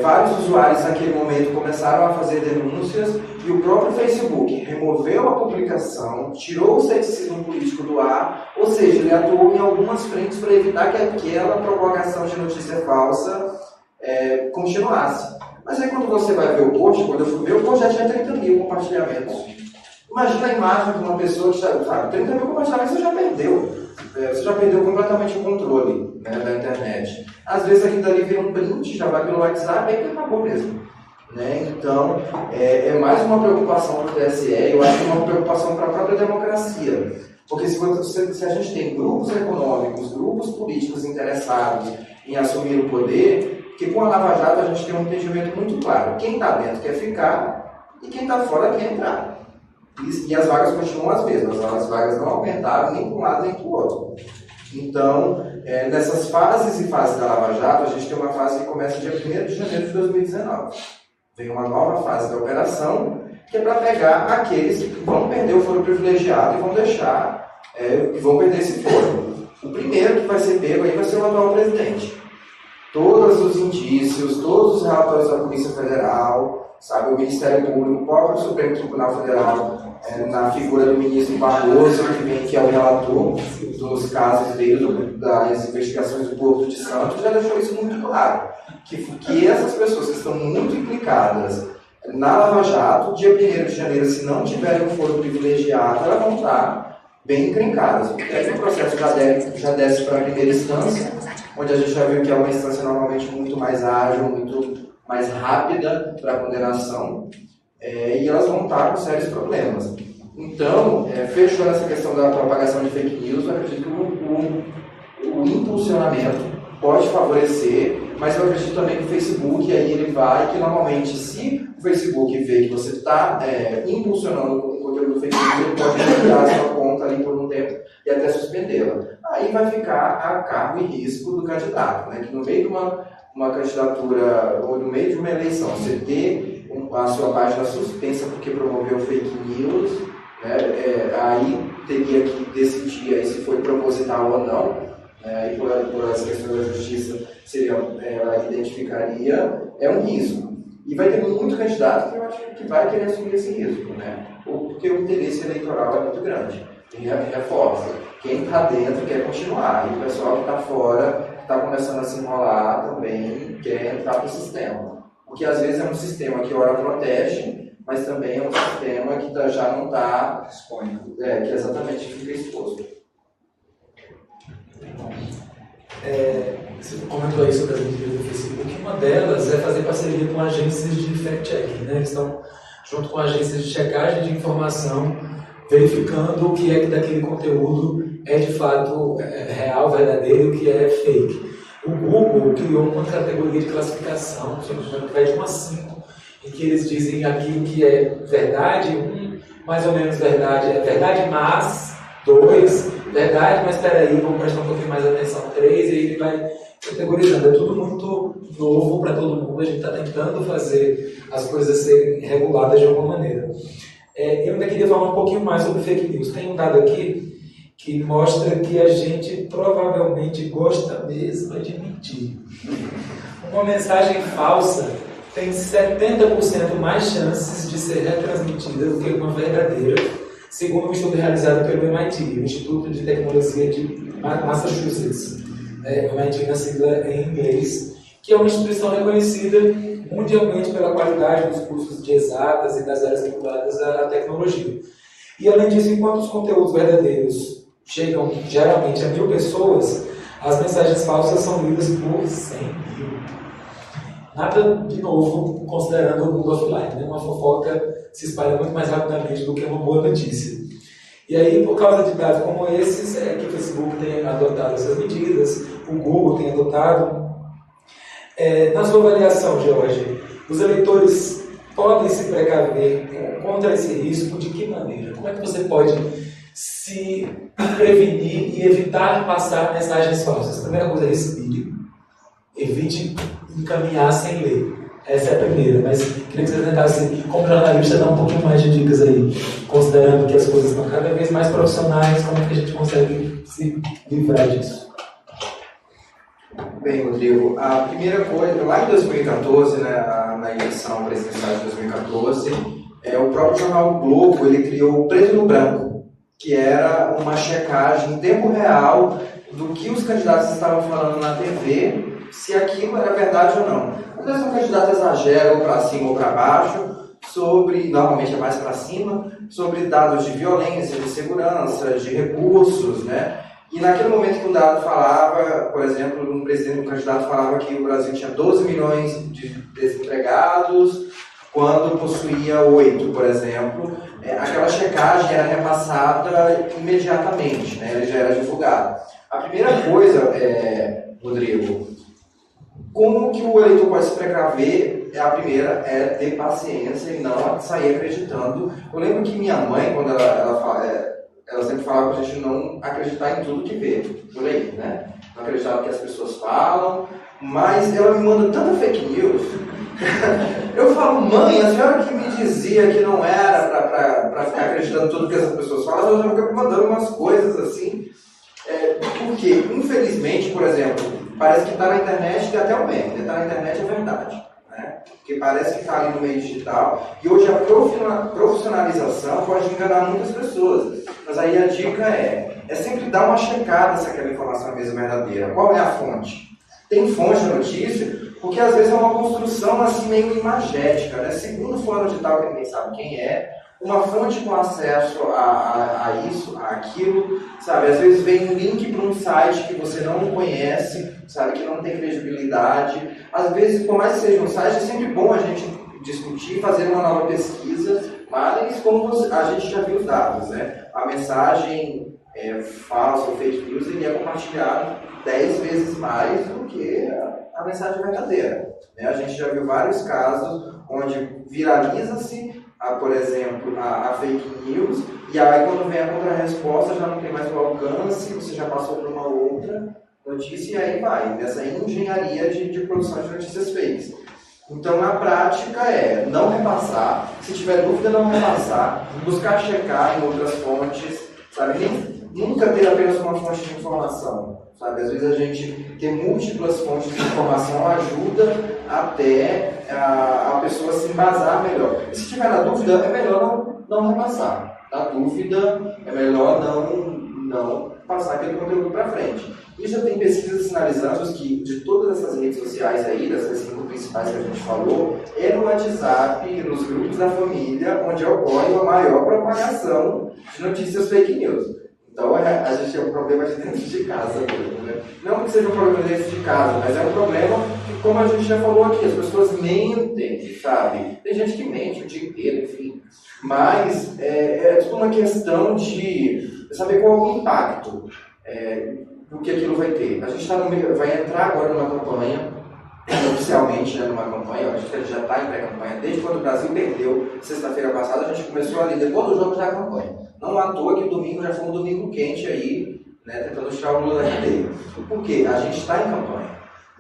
Vários usuários naquele momento começaram a fazer denúncias e o próprio Facebook removeu a publicação, tirou o ceticismo político do ar, ou seja, ele atuou em algumas frentes para evitar que aquela propagação de notícia falsa continuasse. Mas aí quando você vai ver o post, quando eu fui ver, o post já tinha 30 mil compartilhamentos. Imagina a imagem de uma pessoa que sabe, 30 mil compartilhamentos você já perdeu. Você já perdeu completamente o controle, né, da internet. Às vezes aquilo dali vira um print, já vai pelo WhatsApp e aí acabou mesmo. Né? Então, é mais uma preocupação para o TSE, eu acho que é uma preocupação para a própria democracia. Porque se a gente tem grupos econômicos, grupos políticos interessados em assumir o poder, porque com a Lava Jato a gente tem um entendimento muito claro. Quem está dentro quer ficar e quem está fora quer entrar. E as vagas continuam as mesmas, as vagas não aumentaram nem para um lado nem para o outro. Então, nessas fases e fases da Lava Jato, a gente tem uma fase que começa dia 1º de janeiro de 2019. Vem uma nova fase da operação, que é para pegar aqueles que vão perder o foro privilegiado e vão deixar, que vão perder esse foro. O primeiro que vai ser pego aí vai ser o atual presidente. Todos os indícios, todos os relatórios da Polícia Federal, sabe, o Ministério Público, o próprio Supremo Tribunal Federal, na figura do ministro Barroso, que é o relator dos casos dele, das investigações do Porto de Santos, já deixou isso muito claro. Que essas pessoas que estão muito implicadas na Lava Jato, dia 1º de janeiro, se não tiverem um foro privilegiado, elas vão estar bem encrencadas. Porque aí o processo já desce para a primeira instância, onde a gente já viu que é uma instância normalmente muito mais ágil, muito mais rápida para a condenação, e elas vão estar com sérios problemas. Então, fechando essa questão da propagação de fake news, eu acredito que o impulsionamento pode favorecer, mas eu acredito também que o Facebook, aí ele vai, que normalmente, se o Facebook vê que você está impulsionando o conteúdo do fake news, ele pode retirar a sua conta ali por um tempo e até suspendê-la. Aí vai ficar a cargo e risco do candidato, né? Que no meio de uma candidatura, ou no meio de uma eleição, você ter a sua página suspensa porque promoveu fake news, né? Aí teria que decidir aí se foi proposital ou não. E por as questões da justiça ela identificaria, é um risco. E vai ter muito candidato que eu acho que vai querer assumir esse risco, né? Porque o interesse eleitoral é muito grande. E reforça, quem está dentro quer continuar, e o pessoal que está fora, que está começando a se enrolar também, quer entrar para o sistema. Porque às vezes é um sistema que ora protege, mas também é um sistema que já não está exposto, que exatamente fica exposto. Você comentou aí sobre as medidas do Facebook. Uma delas é fazer parceria com agências de fact-checking, né? Eles estão junto com agências de checagem de informação, verificando o que é que daquele conteúdo é de fato real, verdadeiro, e o que é fake. O Google criou uma categoria de classificação, que vai de 1 a 5, em que eles dizem aquilo que é verdade, 1, mais ou menos verdade, é verdade, mas 2, verdade, mas espera aí, vamos prestar um pouquinho mais atenção, 3, e aí ele vai categorizando. É tudo muito novo para todo mundo, a gente está tentando fazer as coisas serem reguladas de alguma maneira. Eu ainda queria falar um pouquinho mais sobre fake news. Tem um dado aqui que mostra que a gente provavelmente gosta mesmo de mentir. Uma mensagem falsa tem 70% mais chances de ser retransmitida do que uma verdadeira, segundo um estudo realizado pelo MIT, o Instituto de Tecnologia de Massachusetts, MIT na sigla em inglês, que é uma instituição reconhecida mundialmente pela qualidade dos cursos de exatas e das áreas vinculadas à tecnologia. E além disso, enquanto os conteúdos verdadeiros chegam geralmente a 1000 pessoas, as mensagens falsas são lidas por 100 mil. Nada de novo, considerando o mundo offline, né? Uma fofoca se espalha muito mais rapidamente do que uma boa notícia. E aí, por causa de dados como esses, é que o Facebook tem adotado essas medidas, o Google tem adotado. Na sua avaliação, Jorge, os eleitores podem se precaver contra esse risco de que maneira? Como é que você pode se prevenir e evitar passar mensagens falsas? A primeira coisa é respire, evite encaminhar sem ler. Essa é a primeira, mas queria que você tentasse, como jornalista, dar um pouquinho mais de dicas aí, considerando que as coisas estão cada vez mais profissionais, como é que a gente consegue se livrar disso? Bem, Rodrigo, a primeira coisa, lá em 2014, né, na eleição presidencial de 2014, o próprio jornal o Globo, ele criou o Preto no Branco, que era uma checagem em tempo real do que os candidatos estavam falando na TV, se aquilo era verdade ou não. Às vezes o candidato exagera ou para cima ou para baixo, normalmente é mais para cima, sobre dados de violência, de segurança, de recursos, né? E naquele momento que o dado falava, por exemplo, um candidato falava que o Brasil tinha 12 milhões de desempregados, quando possuía 8, por exemplo, aquela checagem era repassada imediatamente, né? Ele já era divulgado. A primeira coisa, Rodrigo, como que o eleitor pode se precaver? A primeira é ter paciência e não sair acreditando. Eu lembro que minha mãe, quando ela sempre falava para a gente não acreditar em tudo que vê por aí, né? Não acreditar no que as pessoas falam, mas ela me manda tanta fake news Eu falo, mãe, a senhora que me dizia que não era para ficar acreditando tudo que essas pessoas falam, eu fico mandando umas coisas assim. Porque, infelizmente, por exemplo, parece que está na internet tem até o meme, está na internet é verdade. Né? Porque parece que está ali no meio digital. E hoje a profissionalização pode enganar muitas pessoas. Mas aí a dica é sempre dar uma checada se aquela informação é mesmo verdadeira. Qual é a fonte? Tem fonte de notícia? Porque às vezes é uma construção assim meio imagética, né? Segundo o fulano de tal, que ninguém sabe quem é, uma fonte com acesso a isso, a aquilo, sabe? Às vezes vem um link para um site que você não conhece, sabe? Que não tem credibilidade. Às vezes, por mais que seja um site, é sempre bom a gente discutir, fazer uma nova pesquisa, mas como a gente já viu os dados, né? A mensagem falsa ou fake news, ele é compartilhado 10 vezes mais do que a mensagem verdadeira. Né? A gente já viu vários casos onde viraliza-se, por exemplo, a fake news, e aí quando vem a contra-resposta já não tem mais o alcance, você já passou por uma outra notícia, e aí vai, nessa engenharia de produção de notícias fakes. Então, na prática, não repassar, se tiver dúvida, não repassar, buscar checar em outras fontes, sabe? Nunca ter apenas uma fonte de informação, sabe? Às vezes a gente ter múltiplas fontes de informação ajuda até a pessoa se embasar melhor. E se tiver na dúvida, é melhor não repassar. Na dúvida, é melhor não passar aquele conteúdo para frente. E já tem pesquisas sinalizando que de todas essas redes sociais aí, dessas 5 principais que a gente falou, é no WhatsApp, nos grupos da família, onde ocorre a maior propagação de notícias fake news. Então a gente tem um problema de dentro de casa mesmo, né? Não que seja um problema dentro de casa, mas é um problema que, como a gente já falou aqui, as pessoas mentem, sabe? Tem gente que mente o dia inteiro, enfim. Mas é tudo uma questão de saber qual é o impacto do que aquilo vai ter. A gente vai entrar agora numa campanha, oficialmente, né, numa campanha, a gente já está em pré-campanha, desde quando o Brasil perdeu, sexta-feira passada, a gente começou ali, depois do jogo já a campanha. Não à toa que o domingo já foi um domingo quente aí, né, tentando tirar o Lula da cadeia. Por quê? A gente está em campanha.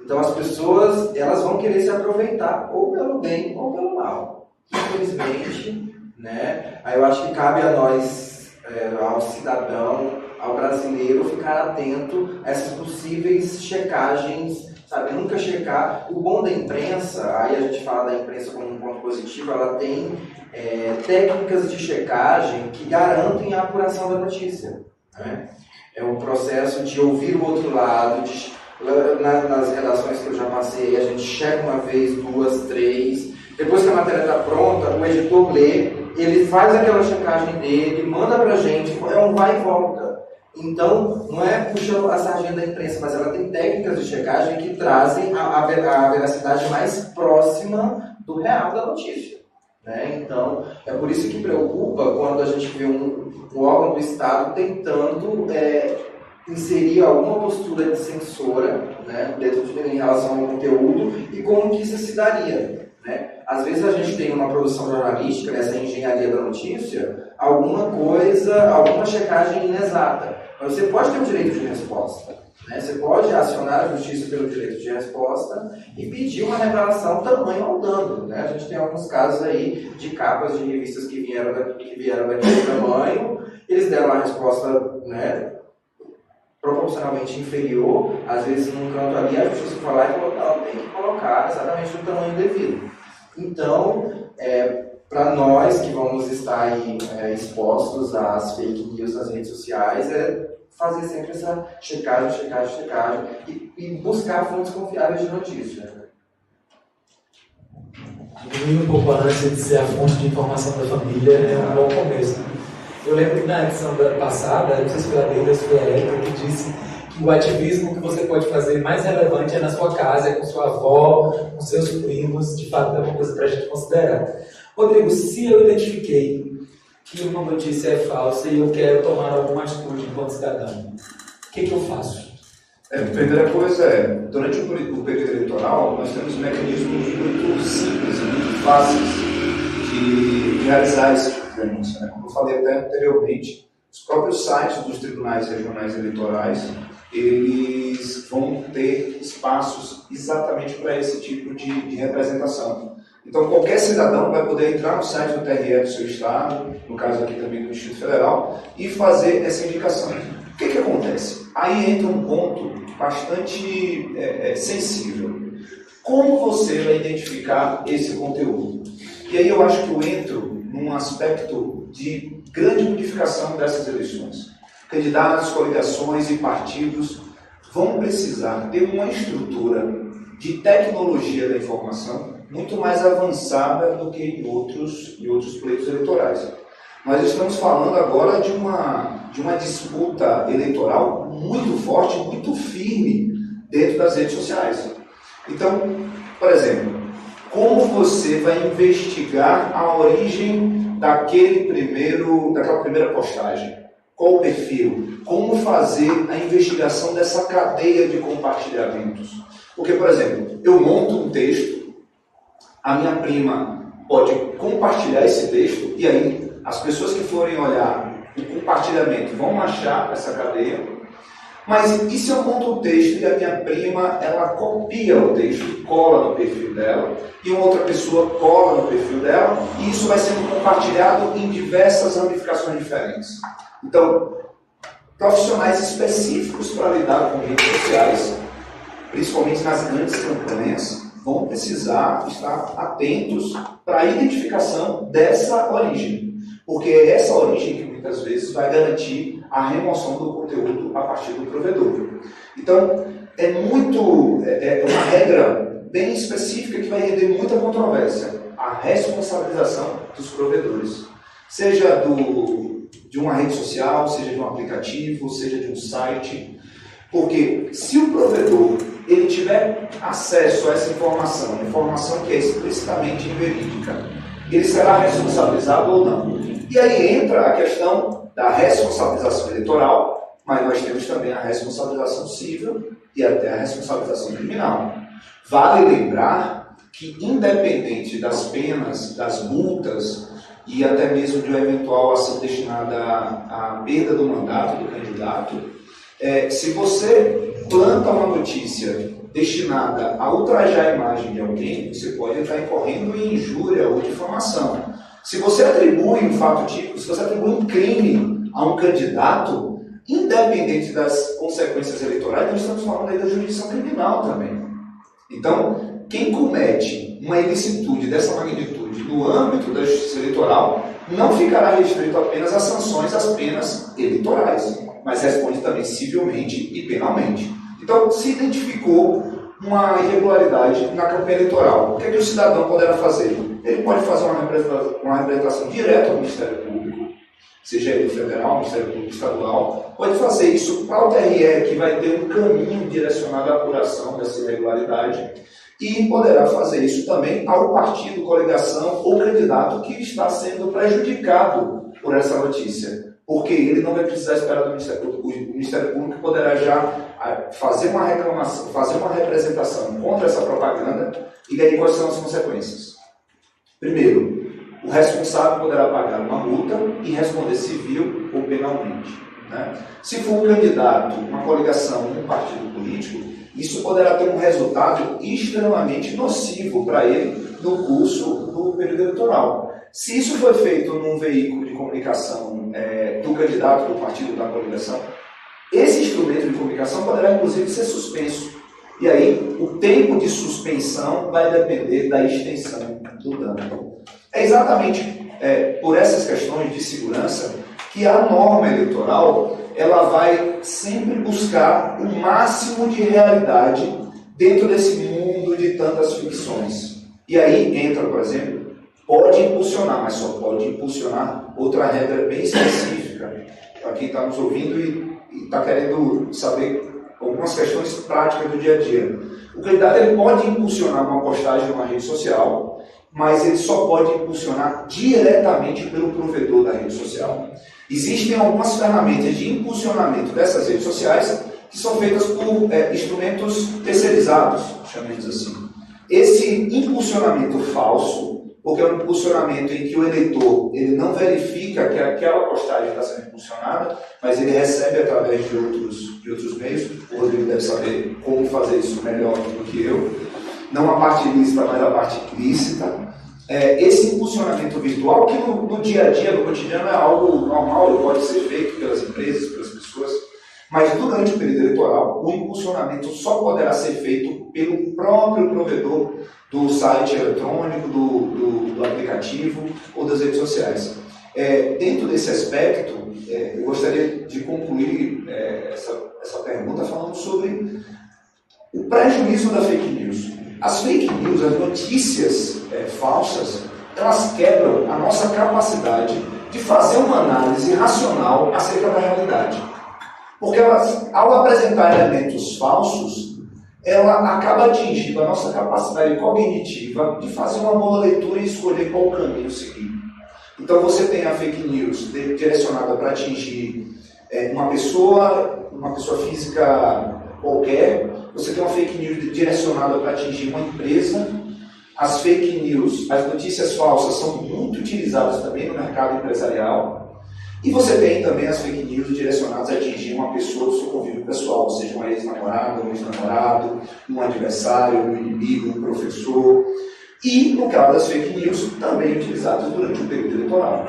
Então as pessoas, elas vão querer se aproveitar, ou pelo bem ou pelo mal. Infelizmente, né, aí eu acho que cabe a nós, ao cidadão, ao brasileiro, ficar atento a essas possíveis checagens, sabe? Nunca checar. O bom da imprensa, aí a gente fala da imprensa como um ponto positivo, ela tem técnicas de checagem que garantem a apuração da notícia. Né? É um processo de ouvir o outro lado, nas redações que eu já passei, a gente checa uma vez, 2, 3, depois que a matéria está pronta, o editor lê, ele faz aquela checagem dele, manda pra gente, é um vai e volta. Então, não é puxando a sardinha da imprensa, mas ela tem técnicas de checagem que trazem a veracidade mais próxima do real da notícia. Né? Então, é por isso que preocupa quando a gente vê um órgão do Estado tentando inserir alguma postura de censura, né, em relação ao conteúdo e como que isso se daria. Né? Às vezes a gente tem uma produção jornalística, nessa engenharia da notícia, alguma checagem inexata. Mas você pode ter o direito de resposta. Né? Você pode acionar a justiça pelo direito de resposta e pedir uma reparação tamanho ao dano. Né? A gente tem alguns casos aí de capas de revistas que vieram daquele tamanho, eles deram uma resposta, né, proporcionalmente inferior, às vezes num canto ali, a justiça foi lá e falou, não, tem que colocar exatamente o tamanho devido. Então, para nós que vamos estar aí, expostos às fake news nas redes sociais, fazer sempre essa checagem e buscar fontes confiáveis de notícia. Diminuir um pouco a ânsia de ser a fonte de informação da família é um bom começo. Eu lembro que na edição passada, não sei se foi a Deida, se foi a Érica, que disse que o ativismo que você pode fazer mais relevante é na sua casa, é com sua avó, com seus primos, de fato é uma coisa para a gente considerar. Rodrigo, se eu identifiquei que uma notícia é falsa e eu quero tomar alguma atitude enquanto cidadão, o que eu faço? A primeira coisa durante o período eleitoral, nós temos mecanismos muito simples e muito fáceis de realizar esse tipo de denúncia. Né? Como eu falei até anteriormente, os próprios sites dos tribunais regionais eleitorais eles vão ter espaços exatamente para esse tipo de representação. Então, qualquer cidadão vai poder entrar no site do TRE do seu estado, no caso aqui também do Distrito Federal, e fazer essa indicação. O que acontece? Aí entra um ponto bastante sensível. Como você vai identificar esse conteúdo? E aí eu acho que eu entro num aspecto de grande modificação dessas eleições. Candidatos, coligações e partidos vão precisar ter uma estrutura de tecnologia da informação muito mais avançada do que em outros pleitos eleitorais. Nós estamos falando agora de uma disputa eleitoral muito forte, muito firme dentro das redes sociais. Então, por exemplo, como você vai investigar a origem daquela primeira postagem? Qual o perfil? Como fazer a investigação dessa cadeia de compartilhamentos? Porque, por exemplo, eu monto um texto, a minha prima pode compartilhar esse texto, e aí as pessoas que forem olhar o compartilhamento vão achar essa cadeia. Mas e se eu monto o texto e a minha prima, ela copia o texto, cola no perfil dela, e uma outra pessoa cola no perfil dela, e isso vai sendo compartilhado em diversas ramificações diferentes. Então, profissionais específicos para lidar com redes sociais, principalmente nas grandes campanhas, vão precisar estar atentos para a identificação dessa origem, porque é essa origem que muitas vezes vai garantir a remoção do conteúdo a partir do provedor. Então, é uma regra bem específica que vai render muita controvérsia, a responsabilização dos provedores, seja de uma rede social, seja de um aplicativo, seja de um site, porque se o provedor ele tiver acesso a essa informação que é explicitamente inverídica, ele será responsabilizado ou não. E aí entra a questão da responsabilização eleitoral, mas nós temos também a responsabilização civil e até a responsabilização criminal. Vale lembrar que, independente das penas, das multas e até mesmo de uma eventual ação destinada à perda do mandato do candidato, se você planta uma notícia destinada a ultrajar a imagem de alguém, você pode estar incorrendo em injúria ou difamação. Se você atribui um fato típico, se você atribui um crime a um candidato, independente das consequências eleitorais, nós estamos falando aí da jurisdição criminal também. Então, quem comete uma ilicitude dessa magnitude no âmbito da justiça eleitoral não ficará restrito apenas às sanções, às penas eleitorais, mas responde também civilmente e penalmente. Então, se identificou uma irregularidade na campanha eleitoral, o que o cidadão poderá fazer? Ele pode fazer uma representação direta ao Ministério Público, seja ele federal, Ministério Público estadual, pode fazer isso para o TRE, que vai ter um caminho direcionado à apuração dessa irregularidade, e poderá fazer isso também ao partido, coligação ou candidato que está sendo prejudicado por essa notícia, porque ele não vai precisar esperar do Ministério Público. O Ministério Público poderá já fazer uma reclamação, fazer uma representação contra essa propaganda, e daí quais são as consequências? Primeiro, o responsável poderá pagar uma multa e responder civil ou penalmente. Né? Se for um candidato, uma coligação, um partido político, isso poderá ter um resultado extremamente nocivo para ele no curso do período eleitoral. Se isso for feito num veículo de comunicação do candidato, do partido, da coligação, esse instrumento de comunicação poderá inclusive ser suspenso. E aí, o tempo de suspensão vai depender da extensão do dano. É exatamente por essas questões de segurança que a norma eleitoral ela vai sempre buscar o máximo de realidade dentro desse mundo de tantas ficções. E aí entra, por exemplo, pode impulsionar, mas só pode impulsionar outra regra bem específica para quem está nos ouvindo e está querendo saber algumas questões práticas do dia a dia. O candidato ele pode impulsionar uma postagem numa rede social, mas ele só pode impulsionar diretamente pelo provedor da rede social. Existem algumas ferramentas de impulsionamento dessas redes sociais que são feitas por instrumentos terceirizados, chamemos assim. Esse impulsionamento falso, porque é um impulsionamento em que o eleitor ele não verifica que aquela postagem está sendo impulsionada, mas ele recebe através de outros meios. O Rodrigo deve saber como fazer isso melhor do que eu. Não a parte lícita, mas a parte lícita. Esse impulsionamento virtual, que no dia a dia, no cotidiano, é algo normal, ele pode ser feito pelas empresas, pelas pessoas, mas durante o período eleitoral, o impulsionamento só poderá ser feito pelo próprio provedor do site eletrônico, do aplicativo ou das redes sociais. Dentro desse aspecto, eu gostaria de concluir essa pergunta falando sobre o prejuízo da fake news. As fake news, as notícias falsas, elas quebram a nossa capacidade de fazer uma análise racional acerca da realidade. Porque elas, ao apresentar elementos falsos, ela acaba atingindo a nossa capacidade cognitiva de fazer uma boa leitura e escolher qual caminho seguir. Então você tem a fake news direcionada para atingir uma pessoa física qualquer. Você tem uma fake news direcionada para atingir uma empresa. As fake news, as notícias falsas são muito utilizadas também no mercado empresarial. E você tem também as fake news direcionadas a atingir uma pessoa do seu convívio pessoal, seja uma ex-namorada, um ex-namorado, um adversário, um inimigo, um professor. E, no caso das fake news, também utilizadas durante o período eleitoral.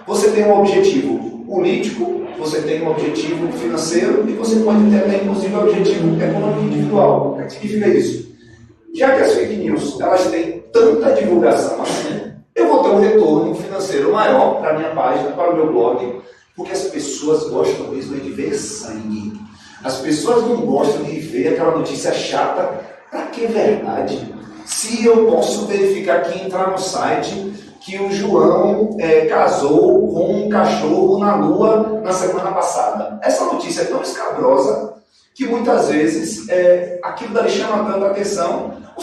Você tem um objetivo político, você tem um objetivo financeiro e você pode ter até, inclusive, um objetivo econômico individual. O que significa isso? Já que as fake news elas têm tanta divulgação assim, eu vou ter um retorno financeiro maior para a minha página, para o meu blog, porque as pessoas gostam mesmo de ver sangue. As pessoas não gostam de ver aquela notícia chata. Para que verdade? Se eu posso verificar aqui, entrar no site, que o João casou com um cachorro na lua na semana passada. Essa notícia é tão escabrosa que muitas vezes aquilo dali chama tanta atenção. O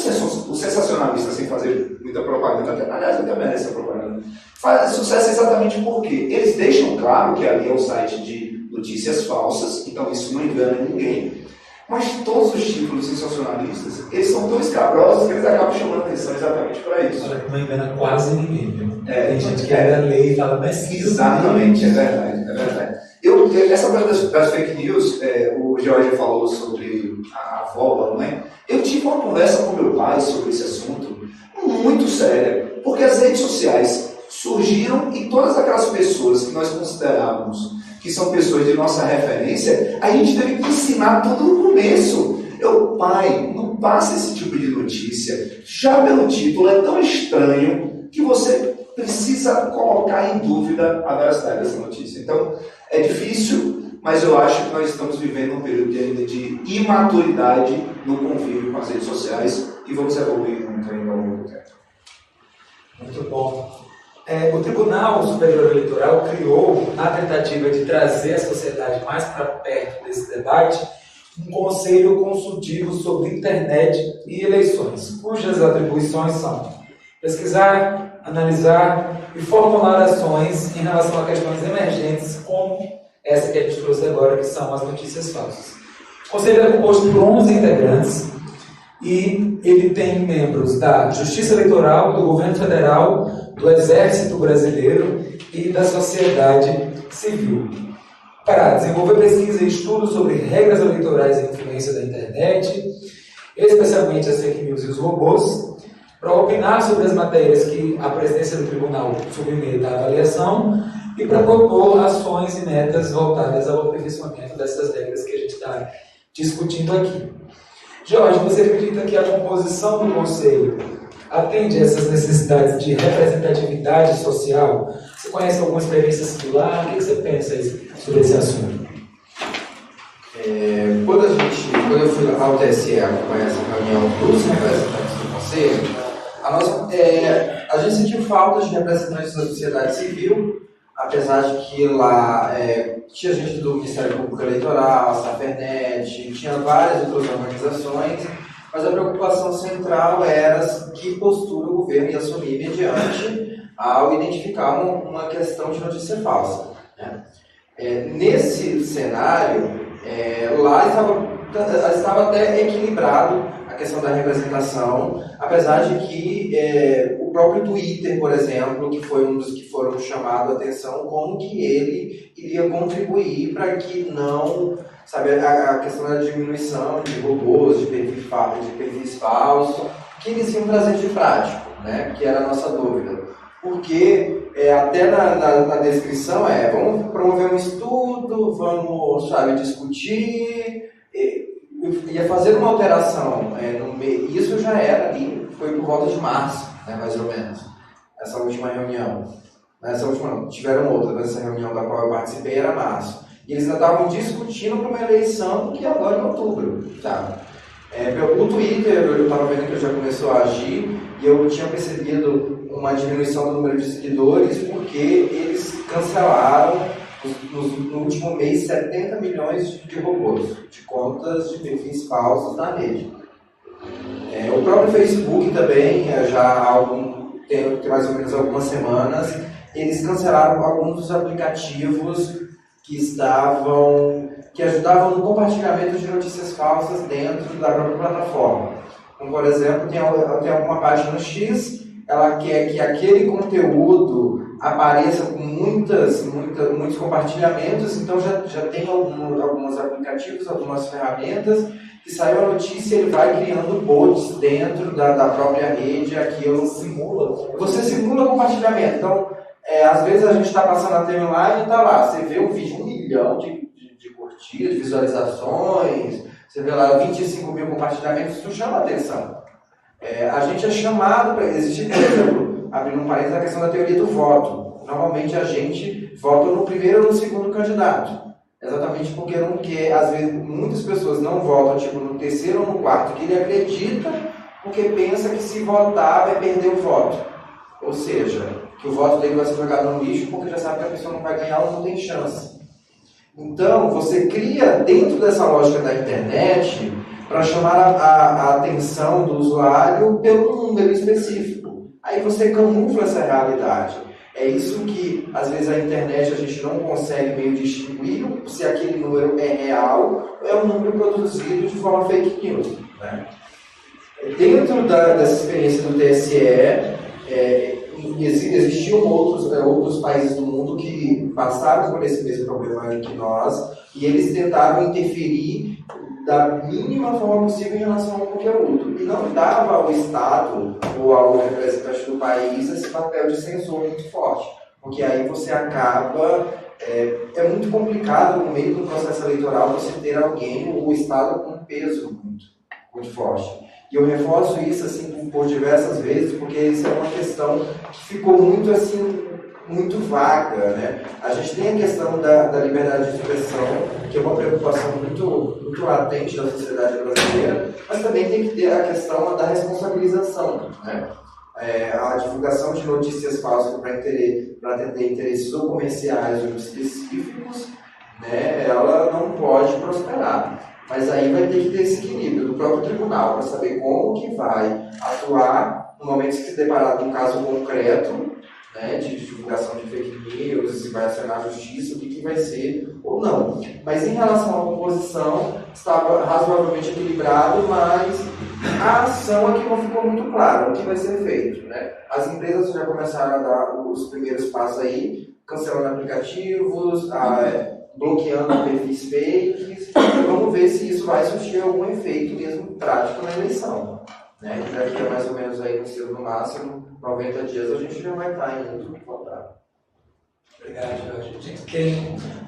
sensacionalista, sem fazer muita propaganda, aliás, até merece a propaganda, faz sucesso exatamente porque eles deixam claro que ali é um site de notícias falsas, então isso não engana ninguém. Mas todos os títulos sensacionalistas, eles são tão escabrosos que eles acabam chamando atenção exatamente para isso. Olha, não engana quase ninguém, viu? Tem gente que ainda lê e fala, mas que exatamente, é verdade. Essa coisa das fake news, o Jorge falou sobre a avó, a mãe. Eu tive uma conversa com meu pai sobre esse assunto, muito séria, porque as redes sociais surgiram e todas aquelas pessoas que nós considerávamos que são pessoas de nossa referência, a gente teve que ensinar tudo no começo. Pai, não passa esse tipo de notícia. Já pelo título é tão estranho que você precisa colocar em dúvida a veracidade dessa notícia. Então, é difícil, mas eu acho que nós estamos vivendo um período ainda de imaturidade no convívio com as redes sociais e vamos evoluir muito ainda ao longo do tempo. Muito bom. O Tribunal Superior Eleitoral criou, na tentativa de trazer a sociedade mais para perto desse debate, um conselho consultivo sobre internet e eleições, cujas atribuições são pesquisar, analisar e formular ações em relação a questões emergentes, como essa que a gente trouxe agora, que são as notícias falsas. O conselho é composto por 11 integrantes e ele tem membros da Justiça Eleitoral, do Governo Federal, do Exército Brasileiro e da sociedade civil, para desenvolver pesquisa e estudos sobre regras eleitorais e influência da internet, especialmente as fake news e os robôs, para opinar sobre as matérias que a presidência do tribunal submete à avaliação e para propor ações e metas voltadas ao aperfeiçoamento dessas regras que a gente está discutindo aqui. Jorge, você acredita que a composição do Conselho atende a essas necessidades de representatividade social? Você conhece alguma experiência similar? O que você pensa sobre esse assunto? Quando eu fui ao TSE acompanhar essa reunião dos representantes do Conselho, a gente sentiu falta de representantes da sociedade civil, apesar de que lá tinha gente do Ministério Público Eleitoral, a Safernet, tinha várias outras organizações, mas a preocupação central era que postura o governo ia assumir mediante ao identificar uma questão de notícia falsa. Né? Nesse cenário, lá estava até equilibrado a questão da representação, apesar de que o próprio Twitter, por exemplo, que foi um dos que foram chamados a atenção, como que ele iria contribuir para que não, sabe, a questão da diminuição de robôs, de perfis falsos, que eles iam trazer de prático, né, que era a nossa dúvida. Porque até na descrição vamos promover um estudo, vamos, sabe, discutir, ia fazer uma alteração no meio. Isso já era ali, foi por volta de março, né, mais ou menos, essa última reunião. Tiveram outra, nessa reunião da qual eu participei era março. E eles ainda estavam discutindo para uma eleição que agora em outubro, tá? Pelo Twitter, eu estava vendo que já começou a agir e eu tinha percebido uma diminuição do número de seguidores porque eles cancelaram no último mês 70 milhões de robôs, de contas de perfis falsos na rede. O próprio Facebook também, tem mais ou menos algumas semanas, eles cancelaram alguns dos aplicativos que ajudavam no compartilhamento de notícias falsas dentro da própria plataforma. Como, por exemplo, tem alguma página X, ela quer que aquele conteúdo apareça com muitos compartilhamentos, então já tem alguns aplicativos, algumas ferramentas, que saiu a notícia e ele vai criando bots dentro da própria rede, aquilo simula. Você simula o compartilhamento. Então, às vezes a gente está passando a timeline e está lá, você vê um vídeo, 1 milhão de curtidas, de visualizações, você vê lá 25 mil compartilhamentos, isso chama a atenção. A gente é chamado para existir, por exemplo, abrindo um parênteses, a questão da teoria do voto. Normalmente a gente vota no primeiro ou no segundo candidato. Exatamente porque não quer, às vezes, muitas pessoas não votam tipo, no terceiro ou no quarto, que ele acredita, porque pensa que se votar vai perder o voto. Ou seja, que o voto dele vai ser jogado no lixo porque já sabe que a pessoa não vai ganhar ou não tem chance. Então, você cria, dentro dessa lógica da internet, para chamar a atenção do usuário pelo número específico. Aí você camufla essa realidade. É isso que, às vezes, a internet a gente não consegue meio distinguir se aquele número é real ou é um número produzido de forma fake news. Né? Dentro dessa experiência do TSE, existiam outros países do mundo que passaram por esse mesmo problema que nós, e eles tentaram interferir da mínima forma possível em relação ao conteúdo. E não dava ao Estado ou ao representante do país esse papel de censor muito forte. Porque aí você acaba... É muito complicado, no meio do processo eleitoral, você ter alguém, o Estado, com um peso muito forte. E eu reforço isso assim, por diversas vezes, porque isso é uma questão que ficou muito assim... muito vaga, né? A gente tem a questão da liberdade de expressão, que é uma preocupação muito latente da sociedade brasileira, mas também tem que ter a questão da responsabilização, né? A divulgação de notícias falsas para atender interesses ou comerciais ou específicos, né? Ela não pode prosperar. Mas aí vai ter que ter esse equilíbrio do próprio tribunal para saber como que vai atuar no momento que se deparar com um caso concreto, né, de divulgação de fake news, se vai acionar a justiça, o que vai ser ou não. Mas em relação à composição, estava razoavelmente equilibrado, mas a ação aqui não ficou muito clara, o que vai ser feito. Né? As empresas já começaram a dar os primeiros passos aí, cancelando aplicativos, bloqueando perfis fakes, e vamos ver se isso vai surtir algum efeito mesmo prático na eleição. Né? E daqui a mais ou menos aí, no máximo 90 dias, a gente já vai estar indo votar. Obrigado, Jorge.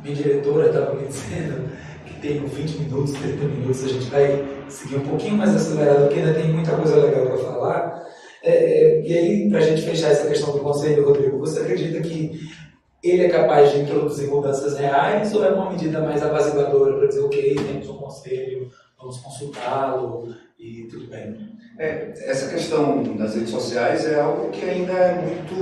Minha diretora estava me dizendo que tem 20 minutos, 30 minutos, a gente vai seguir um pouquinho mais acelerado, porque ainda tem muita coisa legal para falar. E aí, para a gente fechar essa questão do conselho, Rodrigo, você acredita que ele é capaz de introduzir mudanças reais ou é uma medida mais apaziguadora para dizer, ok, temos um conselho, vamos consultá-lo e tudo bem? Essa questão das redes sociais é algo que ainda é muito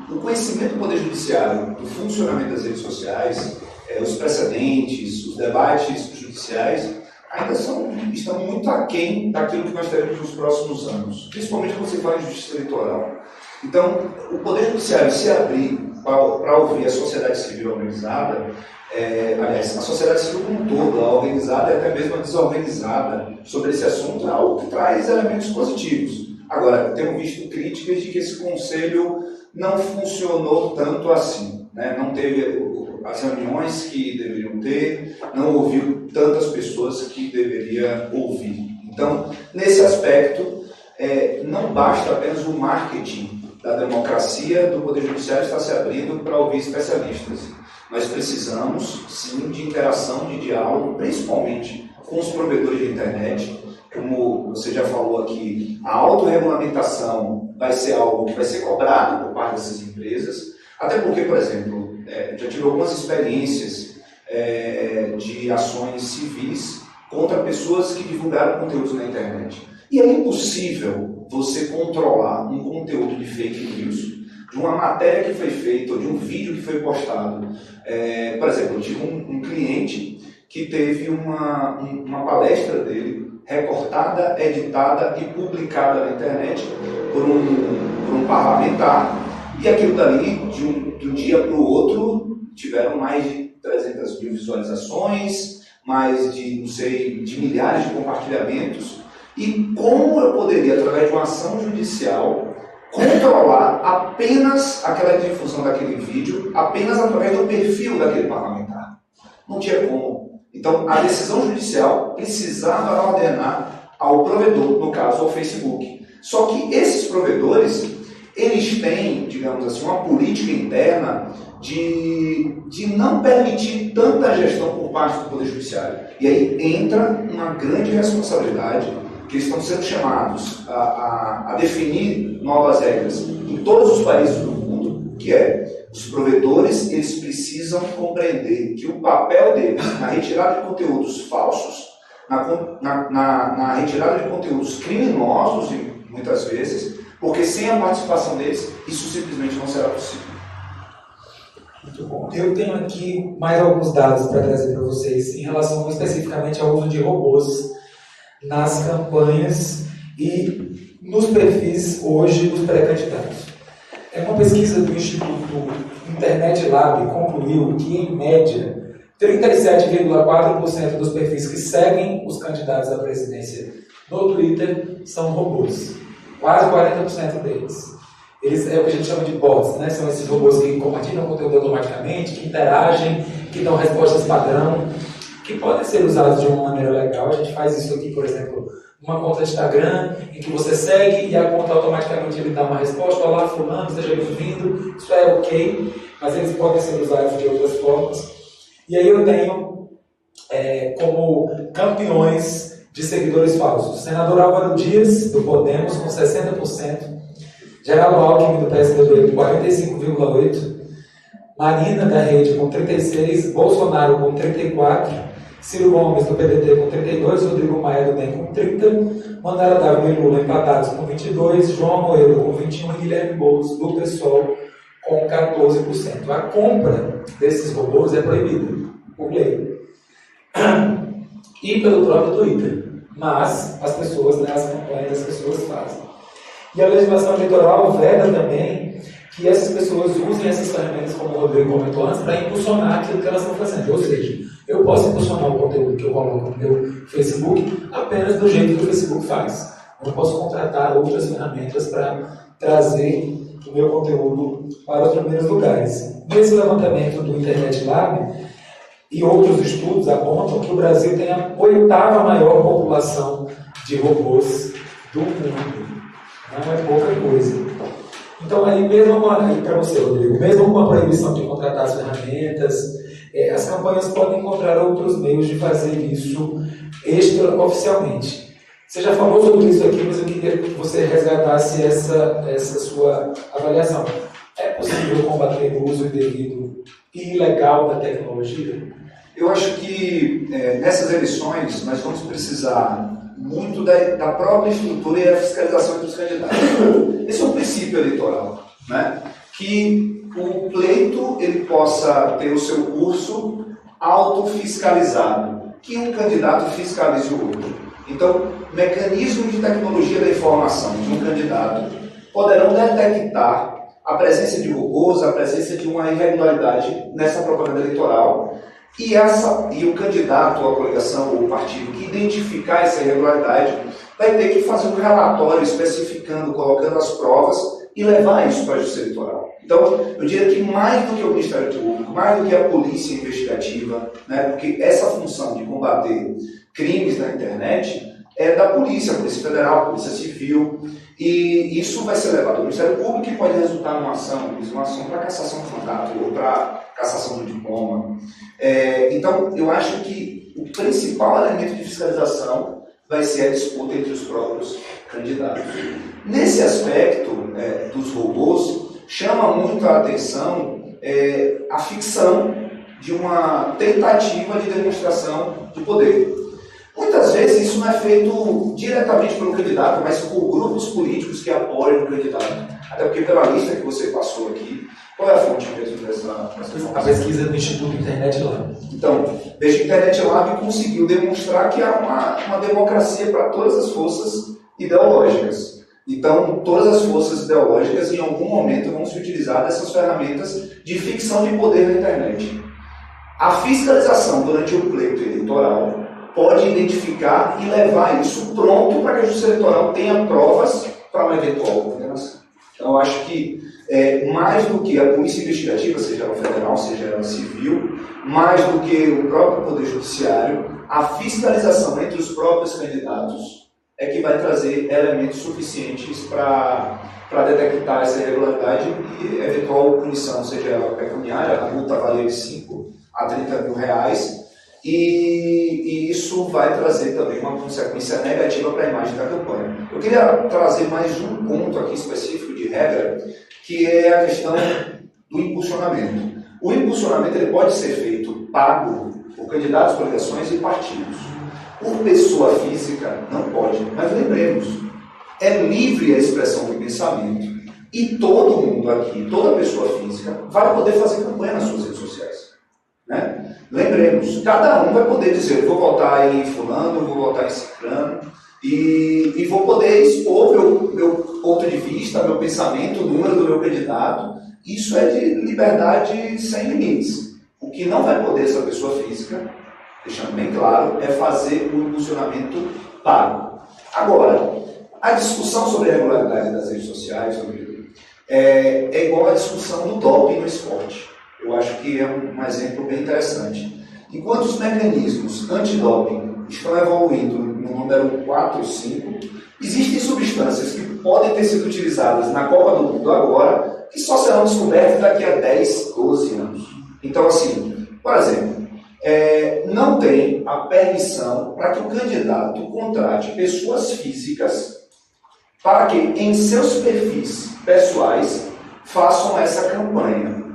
o conhecimento do Poder Judiciário, do funcionamento das redes sociais, os precedentes, os debates judiciais, ainda estão muito aquém daquilo que nós teremos nos próximos anos, principalmente quando se fala em justiça eleitoral. Então, o Poder Judiciário se abrir para ouvir a sociedade civil organizada, aliás, a sociedade civil como um todo, a organizada e até mesmo a desorganizada sobre esse assunto, é algo que traz elementos positivos. Agora, temos visto críticas de que esse conselho não funcionou tanto assim, né? Não teve as reuniões que deveriam ter, não ouviu tantas pessoas que deveria ouvir. Então, nesse aspecto, não basta apenas o marketing da democracia do Poder Judiciário estar se abrindo para ouvir especialistas. Nós precisamos, sim, de interação, de diálogo, principalmente com os provedores de internet. Como você já falou aqui, a autorregulamentação vai ser algo que vai ser cobrado por parte dessas empresas, até porque, por exemplo, já tive algumas experiências de ações civis contra pessoas que divulgaram conteúdos na internet. E é impossível você controlar um conteúdo de fake news, de uma matéria que foi feita, ou de um vídeo que foi postado. Por exemplo, eu tive um cliente que teve uma palestra dele recortada, editada e publicada na internet por um parlamentar, e aquilo dali, de um dia para o outro, tiveram mais de 300 mil visualizações, mais de milhares de compartilhamentos. E como eu poderia, através de uma ação judicial, controlar apenas aquela difusão daquele vídeo, apenas através do perfil daquele parlamentar? Não tinha como. Então, a decisão judicial precisava ordenar ao provedor, no caso, ao Facebook. Só que esses provedores, eles têm, digamos assim, uma política interna de não permitir tanta gestão por parte do Poder Judiciário. E aí entra uma grande responsabilidade, que eles estão sendo chamados a definir novas regras em todos os países do mundo, que os provedores, eles precisam compreender que o papel deles na retirada de conteúdos falsos, na retirada de conteúdos criminosos, muitas vezes, porque sem a participação deles, isso simplesmente não será possível. Muito bom. Eu tenho aqui mais alguns dados para trazer para vocês em relação especificamente ao uso de robôs nas campanhas e nos perfis hoje dos pré-candidatos. Uma pesquisa do Instituto Internet Lab concluiu que, em média, 37,4% dos perfis que seguem os candidatos à presidência no Twitter são robôs. Quase 40% deles. Eles é o que a gente chama de bots, né? São esses robôs que compartilham conteúdo automaticamente, que interagem, que dão respostas padrão, que podem ser usados de uma maneira legal. A gente faz isso aqui, por exemplo, numa conta de Instagram, em que você segue e a conta automaticamente ele dá uma resposta: olá, fulano, seja bem-vindo. Isso é ok, mas eles podem ser usados de outras formas. E aí eu tenho como campeões de seguidores falsos: senador Álvaro Dias, do Podemos, com 60%, Geraldo Alckmin, do PSDB, com 45,8%, Marina, da Rede, com 36%, Bolsonaro, com 34%, Ciro Gomes, do PDT, com 32%, Rodrigo Maia, do DEM, com 30%, Mandara Dávila e Lula, empatados, com 22%, João Amoedo, com 21% e Guilherme Boulos, do PSOL, com 14%. A compra desses robôs é proibida por lei e pelo próprio Twitter, mas as pessoas, as campanhas das pessoas fazem. E a legislação eleitoral veda também que essas pessoas usem essas ferramentas, como o Rodrigo comentou antes, para impulsionar aquilo que elas estão fazendo. Ou seja, eu posso impulsionar o conteúdo que eu coloco no meu Facebook apenas do jeito que o Facebook faz. Eu posso contratar outras ferramentas para trazer o meu conteúdo para os primeiros lugares. Nesse levantamento do Internet Lab e outros estudos apontam que o Brasil tem a 8ª maior população de robôs do mundo. Não é pouca coisa. Então, aí mesmo para você, Rodrigo, mesmo com a proibição de contratar as ferramentas, as campanhas podem encontrar outros meios de fazer isso extraoficialmente. Você já falou sobre isso aqui, mas eu queria que você resgatasse essa sua avaliação. É possível combater o uso indevido e ilegal da tecnologia? Eu acho que nessas eleições nós vamos precisar muito da própria estrutura e a fiscalização dos candidatos. Esse é um princípio eleitoral, né? Que o pleito ele possa ter o seu curso autofiscalizado, que um candidato fiscalize o outro. Então, mecanismos de tecnologia da informação de um candidato poderão detectar a presença de robôs, a presença de uma irregularidade nessa propaganda eleitoral, e o candidato, ou a coligação, ou o partido que identificar essa irregularidade vai ter que fazer um relatório especificando, colocando as provas e levar isso para a Justiça Eleitoral. Então, eu diria que mais do que o Ministério Público, mais do que a polícia investigativa, né, porque essa função de combater crimes na internet é da polícia, Polícia Federal, Polícia Civil, e isso vai ser levado ao Ministério Público e pode resultar numa ação para cassação do mandato ou para cassação do diploma. Então, eu acho que o principal elemento de fiscalização vai ser a disputa entre os próprios candidatos. Nesse aspecto dos robôs, chama muito a atenção a ficção de uma tentativa de demonstração de poder. Muitas vezes isso não é feito diretamente pelo candidato, mas por grupos políticos que apoiam o candidato. Até porque pela lista que você passou aqui, qual é a fonte mesmo dessa A pesquisa do Instituto Internet Lab. Então, veja, o Internet Lab conseguiu demonstrar que há uma democracia para todas as forças ideológicas. Então, todas as forças ideológicas, em algum momento, vão se utilizar dessas ferramentas de ficção de poder na internet. A fiscalização durante o pleito eleitoral pode identificar e levar isso pronto para que a Justiça Eleitoral tenha provas para uma eventual condenação. Então, eu acho que mais do que a polícia investigativa, seja ela federal, seja ela civil, mais do que o próprio Poder Judiciário, a fiscalização entre os próprios candidatos é que vai trazer elementos suficientes para detectar essa irregularidade e eventual punição, seja ela pecuniária, a multa varia de 5 a 30 mil reais, e isso vai trazer também uma consequência negativa para a imagem da campanha. Eu queria trazer mais um ponto aqui específico de regra, que é a questão do impulsionamento. O impulsionamento ele pode ser feito pago por candidatos, coligações e partidos. Por pessoa física, não pode. Mas lembremos, é livre a expressão do pensamento e todo mundo aqui, toda pessoa física, vai poder fazer campanha nas suas redes sociais. Né? Lembremos, cada um vai poder dizer, vou votar em fulano, vou votar em ciclano, e vou poder expor meu ponto de vista, meu pensamento, o número do meu candidato. Isso é de liberdade sem limites. O que não vai poder essa pessoa física, deixando bem claro, é fazer o impulsionamento pago. Agora, a discussão sobre a regularidade das redes sociais é igual à discussão do doping no esporte. Eu acho que é um exemplo bem interessante. Enquanto os mecanismos antidoping estão evoluindo no número 4 ou 5, existem substâncias que podem ter sido utilizadas na Copa do Mundo agora, que só serão descobertas daqui a 10, 12 anos. Então, assim, por exemplo, não tem a permissão para que o candidato contrate pessoas físicas para que, em seus perfis pessoais, façam essa campanha.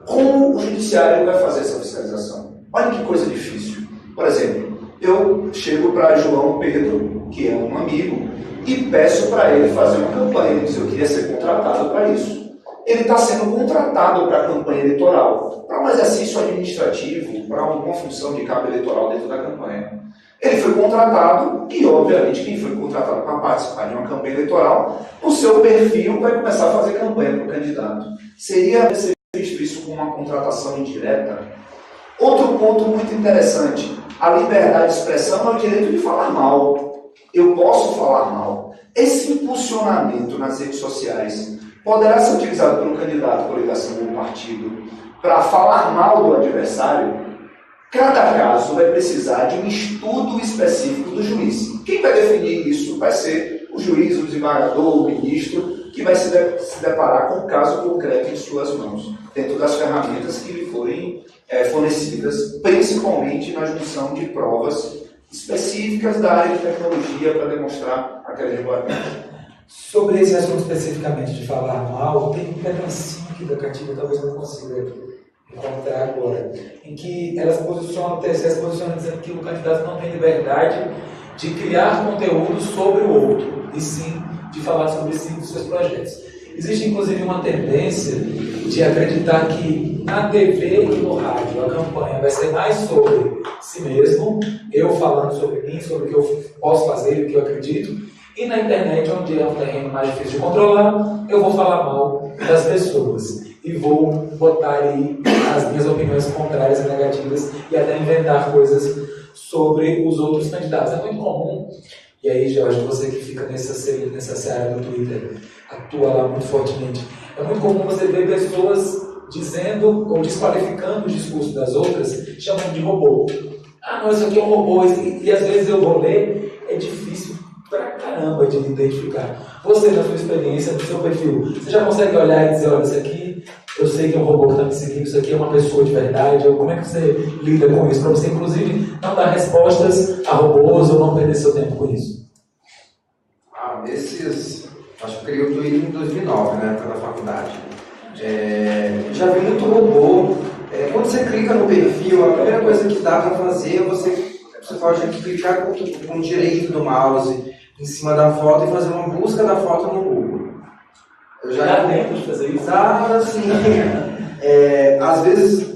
Como o judiciário vai fazer essa fiscalização? Olha que coisa difícil. Por exemplo, eu chego para João Pedro, que é um amigo, e peço para ele fazer uma campanha. Ele diz, eu queria ser contratado para isso. Ele está sendo contratado para a campanha eleitoral, para um exercício administrativo, para alguma função de cabo eleitoral dentro da campanha. Ele foi contratado e, obviamente, quem foi contratado para participar de uma campanha eleitoral, no seu perfil vai começar a fazer campanha para o candidato. Seria visto isso como uma contratação indireta? Outro ponto muito interessante, a liberdade de expressão é o direito de falar mal. Eu posso falar mal. Esse impulsionamento nas redes sociais poderá ser utilizado pelo candidato, coligação ou partido para falar mal do adversário. Cada caso vai precisar de um estudo específico do juiz. Quem vai definir isso vai ser o juiz, o desembargador, o ministro, que vai se deparar com o caso concreto em suas mãos, dentro das ferramentas que lhe forem fornecidas, principalmente na junção de provas específicas da área de tecnologia para demonstrar aquela irregularidade. Sobre esse assunto especificamente de falar mal, tem um pedacinho que da Cativa talvez não consiga encontrar agora, em que elas posicionam, o TSE se posiciona dizendo que o candidato não tem liberdade de criar conteúdo sobre o outro, e sim de falar sobre si e dos seus projetos. Existe inclusive uma tendência de acreditar que na TV e no rádio a campanha vai ser mais sobre si mesmo, eu falando sobre mim, sobre o que eu posso fazer, o que eu acredito, E na internet, onde é um terreno mais difícil de controlar, eu vou falar mal das pessoas. E vou botar aí as minhas opiniões contrárias e negativas e até inventar coisas sobre os outros candidatos. É muito comum, e aí, Jorge, você que fica nessa seara do Twitter, atua lá muito fortemente, é muito comum você ver pessoas dizendo ou desqualificando o discurso das outras, chamando de robô. Ah, não, isso aqui é um robô. E às vezes eu vou ler, é difícil pra caramba de identificar. Você, na sua experiência, no seu perfil, você já consegue olhar e dizer, olha, isso aqui, eu sei que é um robô que está me seguindo, isso aqui é uma pessoa de verdade, ou como é que você lida com isso? Para você, inclusive, não dar respostas a robôs ou não perder seu tempo com isso. Acho que eu criei o Twitter em 2009, né, na faculdade. Já vi muito robô. Quando você clica no perfil, a primeira coisa que dá para fazer é você pode clicar com o direito do mouse em cima da foto e fazer uma busca da foto no Google. Eu já tento fazer isso. Assim, às vezes,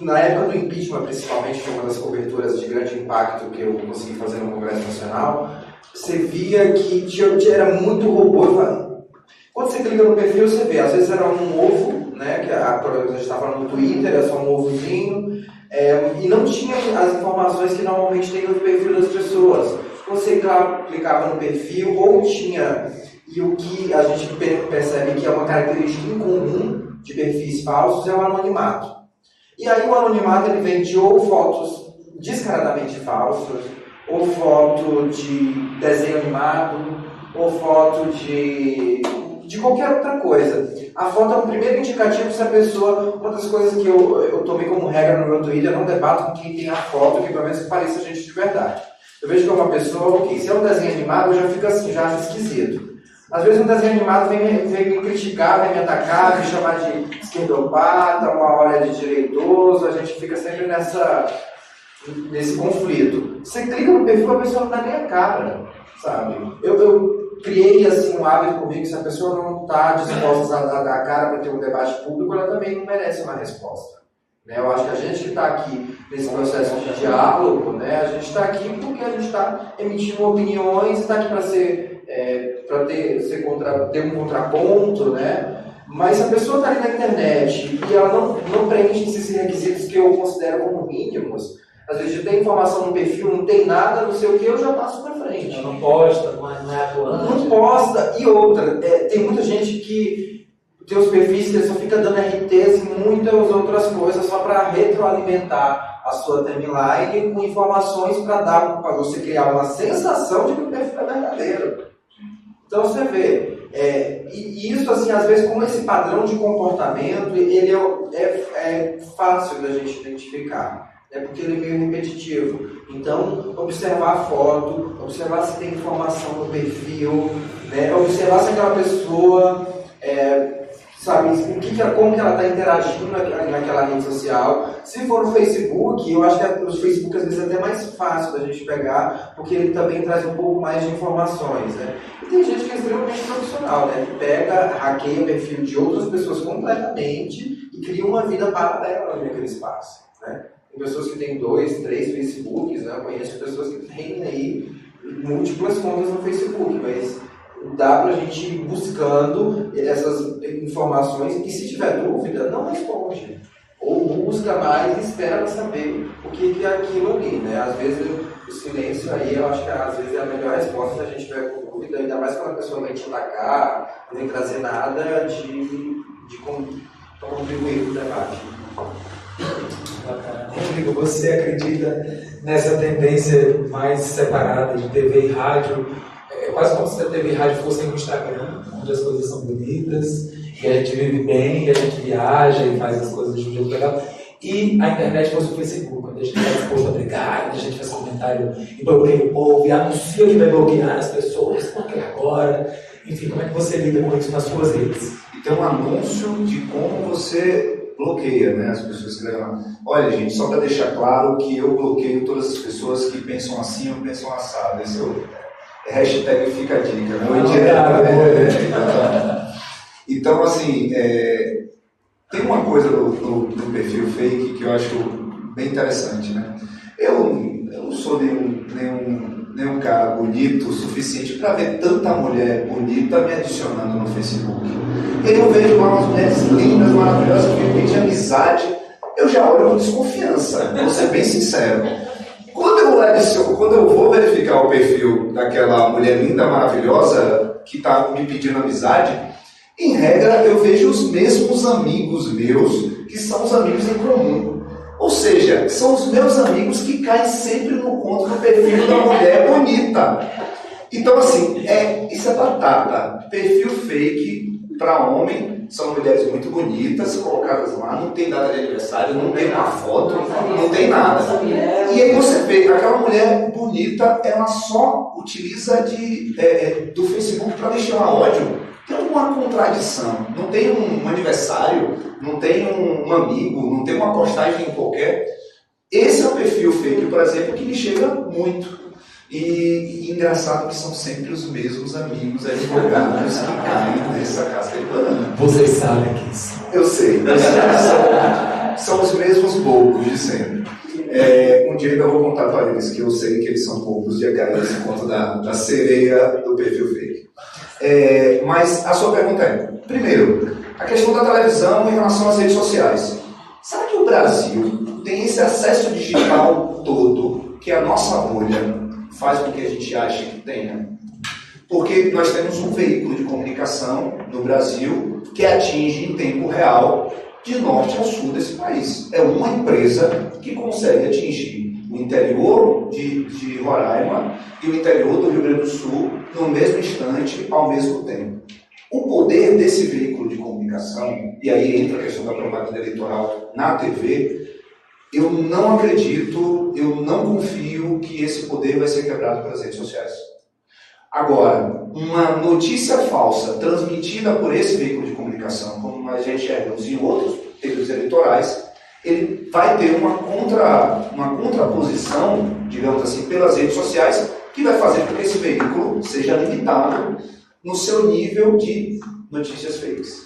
na época do impeachment, principalmente, que foi uma das coberturas de grande impacto que eu consegui fazer no Congresso Nacional, você via que era muito robô. Quando você clica no perfil, você vê, às vezes era um ovo, né, que a gente está falando no Twitter, era só um ovozinho, e não tinha as informações que normalmente tem no perfil das pessoas. Você clicava no perfil, ou tinha, e o que a gente percebe que é uma característica incomum de perfis falsos é o anonimato. E aí o anonimato ele vem de ou fotos descaradamente falsas, ou foto de desenho animado, ou foto de qualquer outra coisa. A foto é um primeiro indicativo se a pessoa... Uma das coisas que eu tomei como regra no meu Twitter, eu não debato com quem tem a foto, que pelo menos pareça gente de verdade. Eu vejo que é uma pessoa, ok, se é um desenho animado, eu já fico assim, já acho esquisito. Às vezes um desenho animado vem me criticar, vem me atacar, me chamar de esquerdopata, uma hora de direitoso, a gente fica sempre nesse conflito. Você clica no perfil, a pessoa não dá nem a cara, sabe? Eu criei assim, um hábito comigo que se a pessoa não está disposta a dar a cara para ter um debate público, ela também não merece uma resposta. Né? Eu acho que a gente que está aqui nesse processo de diálogo, né, a gente está aqui porque a gente está emitindo opiniões, está aqui para ter um contraponto, né? Mas se a pessoa está ali na internet e ela não preenche esses requisitos que eu considero como mínimos, às vezes tem informação no perfil, não tem nada, não sei o que, eu já passo para frente. Não posta, não é atuante. Não posta. E outra, tem muita gente que tem os perfis que só fica dando RTs e muitas outras coisas só para retroalimentar a sua timeline com informações para você criar uma sensação de que o perfil é verdadeiro. Então você vê, e isso assim, às vezes como esse padrão de comportamento, ele é fácil da gente identificar. Porque ele é meio repetitivo. Então, observar a foto, observar se tem informação no perfil, né? Observar se aquela pessoa, sabe, como que ela está interagindo naquela rede social. Se for no Facebook, eu acho que o Facebook às vezes é até mais fácil da gente pegar, porque ele também traz um pouco mais de informações, né? E tem gente que é extremamente profissional, né? Que pega, hackeia o perfil de outras pessoas completamente e cria uma vida paralela naquele espaço, né? Tem pessoas que têm 2, 3 Facebooks, né? Eu conheço pessoas que têm aí múltiplas contas no Facebook, mas dá pra gente ir buscando essas informações e se tiver dúvida, não responde. Ou busca mais e espera pra saber o que é aquilo ali, né? Às vezes o silêncio aí, eu acho que às vezes é a melhor resposta se a gente tiver com dúvida, ainda mais quando a pessoa vem te atacar, não vem trazer nada de contribuir para o debate. Rodrigo, você acredita nessa tendência mais separada de TV e rádio? É quase como se a TV e rádio fossem um Instagram, onde as coisas são bonitas, e a gente vive bem, e a gente viaja e faz as coisas de um jeito legal. E a internet fosse o Facebook, onde a gente está disposto a brigar, onde a gente faz comentário e bloqueia o povo, e anuncia que vai bloquear as pessoas, porque agora. Enfim, como é que você lida com isso nas suas redes? E tem um anúncio de como você bloqueia, né? As pessoas que levam. Olha, gente, só para deixar claro que eu bloqueio todas as pessoas que pensam assim ou pensam assado. Esse é o hashtag fica a dica, não é direto. Então, assim, tem uma coisa no perfil fake que eu acho bem interessante, né? Eu não sou nenhum nem um cara bonito o suficiente para ver tanta mulher bonita me adicionando no Facebook. E aí eu vejo lá umas mulheres lindas, maravilhosas, que me pedem amizade, eu já olho com desconfiança, vou ser bem sincero. Quando eu vou verificar o perfil daquela mulher linda, maravilhosa, que está me pedindo amizade, em regra eu vejo os mesmos amigos meus, que são os amigos em comum. Ou seja, são os meus amigos que caem sempre no conto do perfil da mulher bonita. Então, assim, isso é batata. Perfil fake para homem, são mulheres muito bonitas, colocadas lá, não tem data de aniversário, não tem uma foto, não tem nada. E aí você vê, aquela mulher bonita, ela só utiliza do Facebook para deixar ódio. Tem alguma contradição, não tem um aniversário, não tem um amigo, não tem uma postagem qualquer. Esse é o perfil fake, por exemplo, que me chega muito. E engraçado que são sempre os mesmos amigos advogados que caem nessa casca de banana. Vocês sabem disso. Eu sei, são os mesmos bobos de sempre. Um dia ainda vou contar para eles que eu sei que eles são bobos de cair nesse conto da sereia do perfil fake. Mas a sua pergunta primeiro, a questão da televisão em relação às redes sociais. Será que o Brasil tem esse acesso digital todo que a nossa bolha faz com que a gente ache que tenha? Porque nós temos um veículo de comunicação no Brasil que atinge em tempo real de norte ao sul desse país. É uma empresa que consegue atingir o interior de Roraima e o interior do Rio Grande do Sul no mesmo instante, ao mesmo tempo. O poder desse veículo de comunicação, e aí entra a questão da propaganda eleitoral na TV, eu não acredito, eu não confio que esse poder vai ser quebrado pelas redes sociais. Agora, uma notícia falsa transmitida por esse veículo de comunicação, como nós já enxergamos em outros períodos eleitorais, ele vai ter uma contraposição, digamos assim, pelas redes sociais, que vai fazer com que esse veículo seja limitado no seu nível de notícias fakes.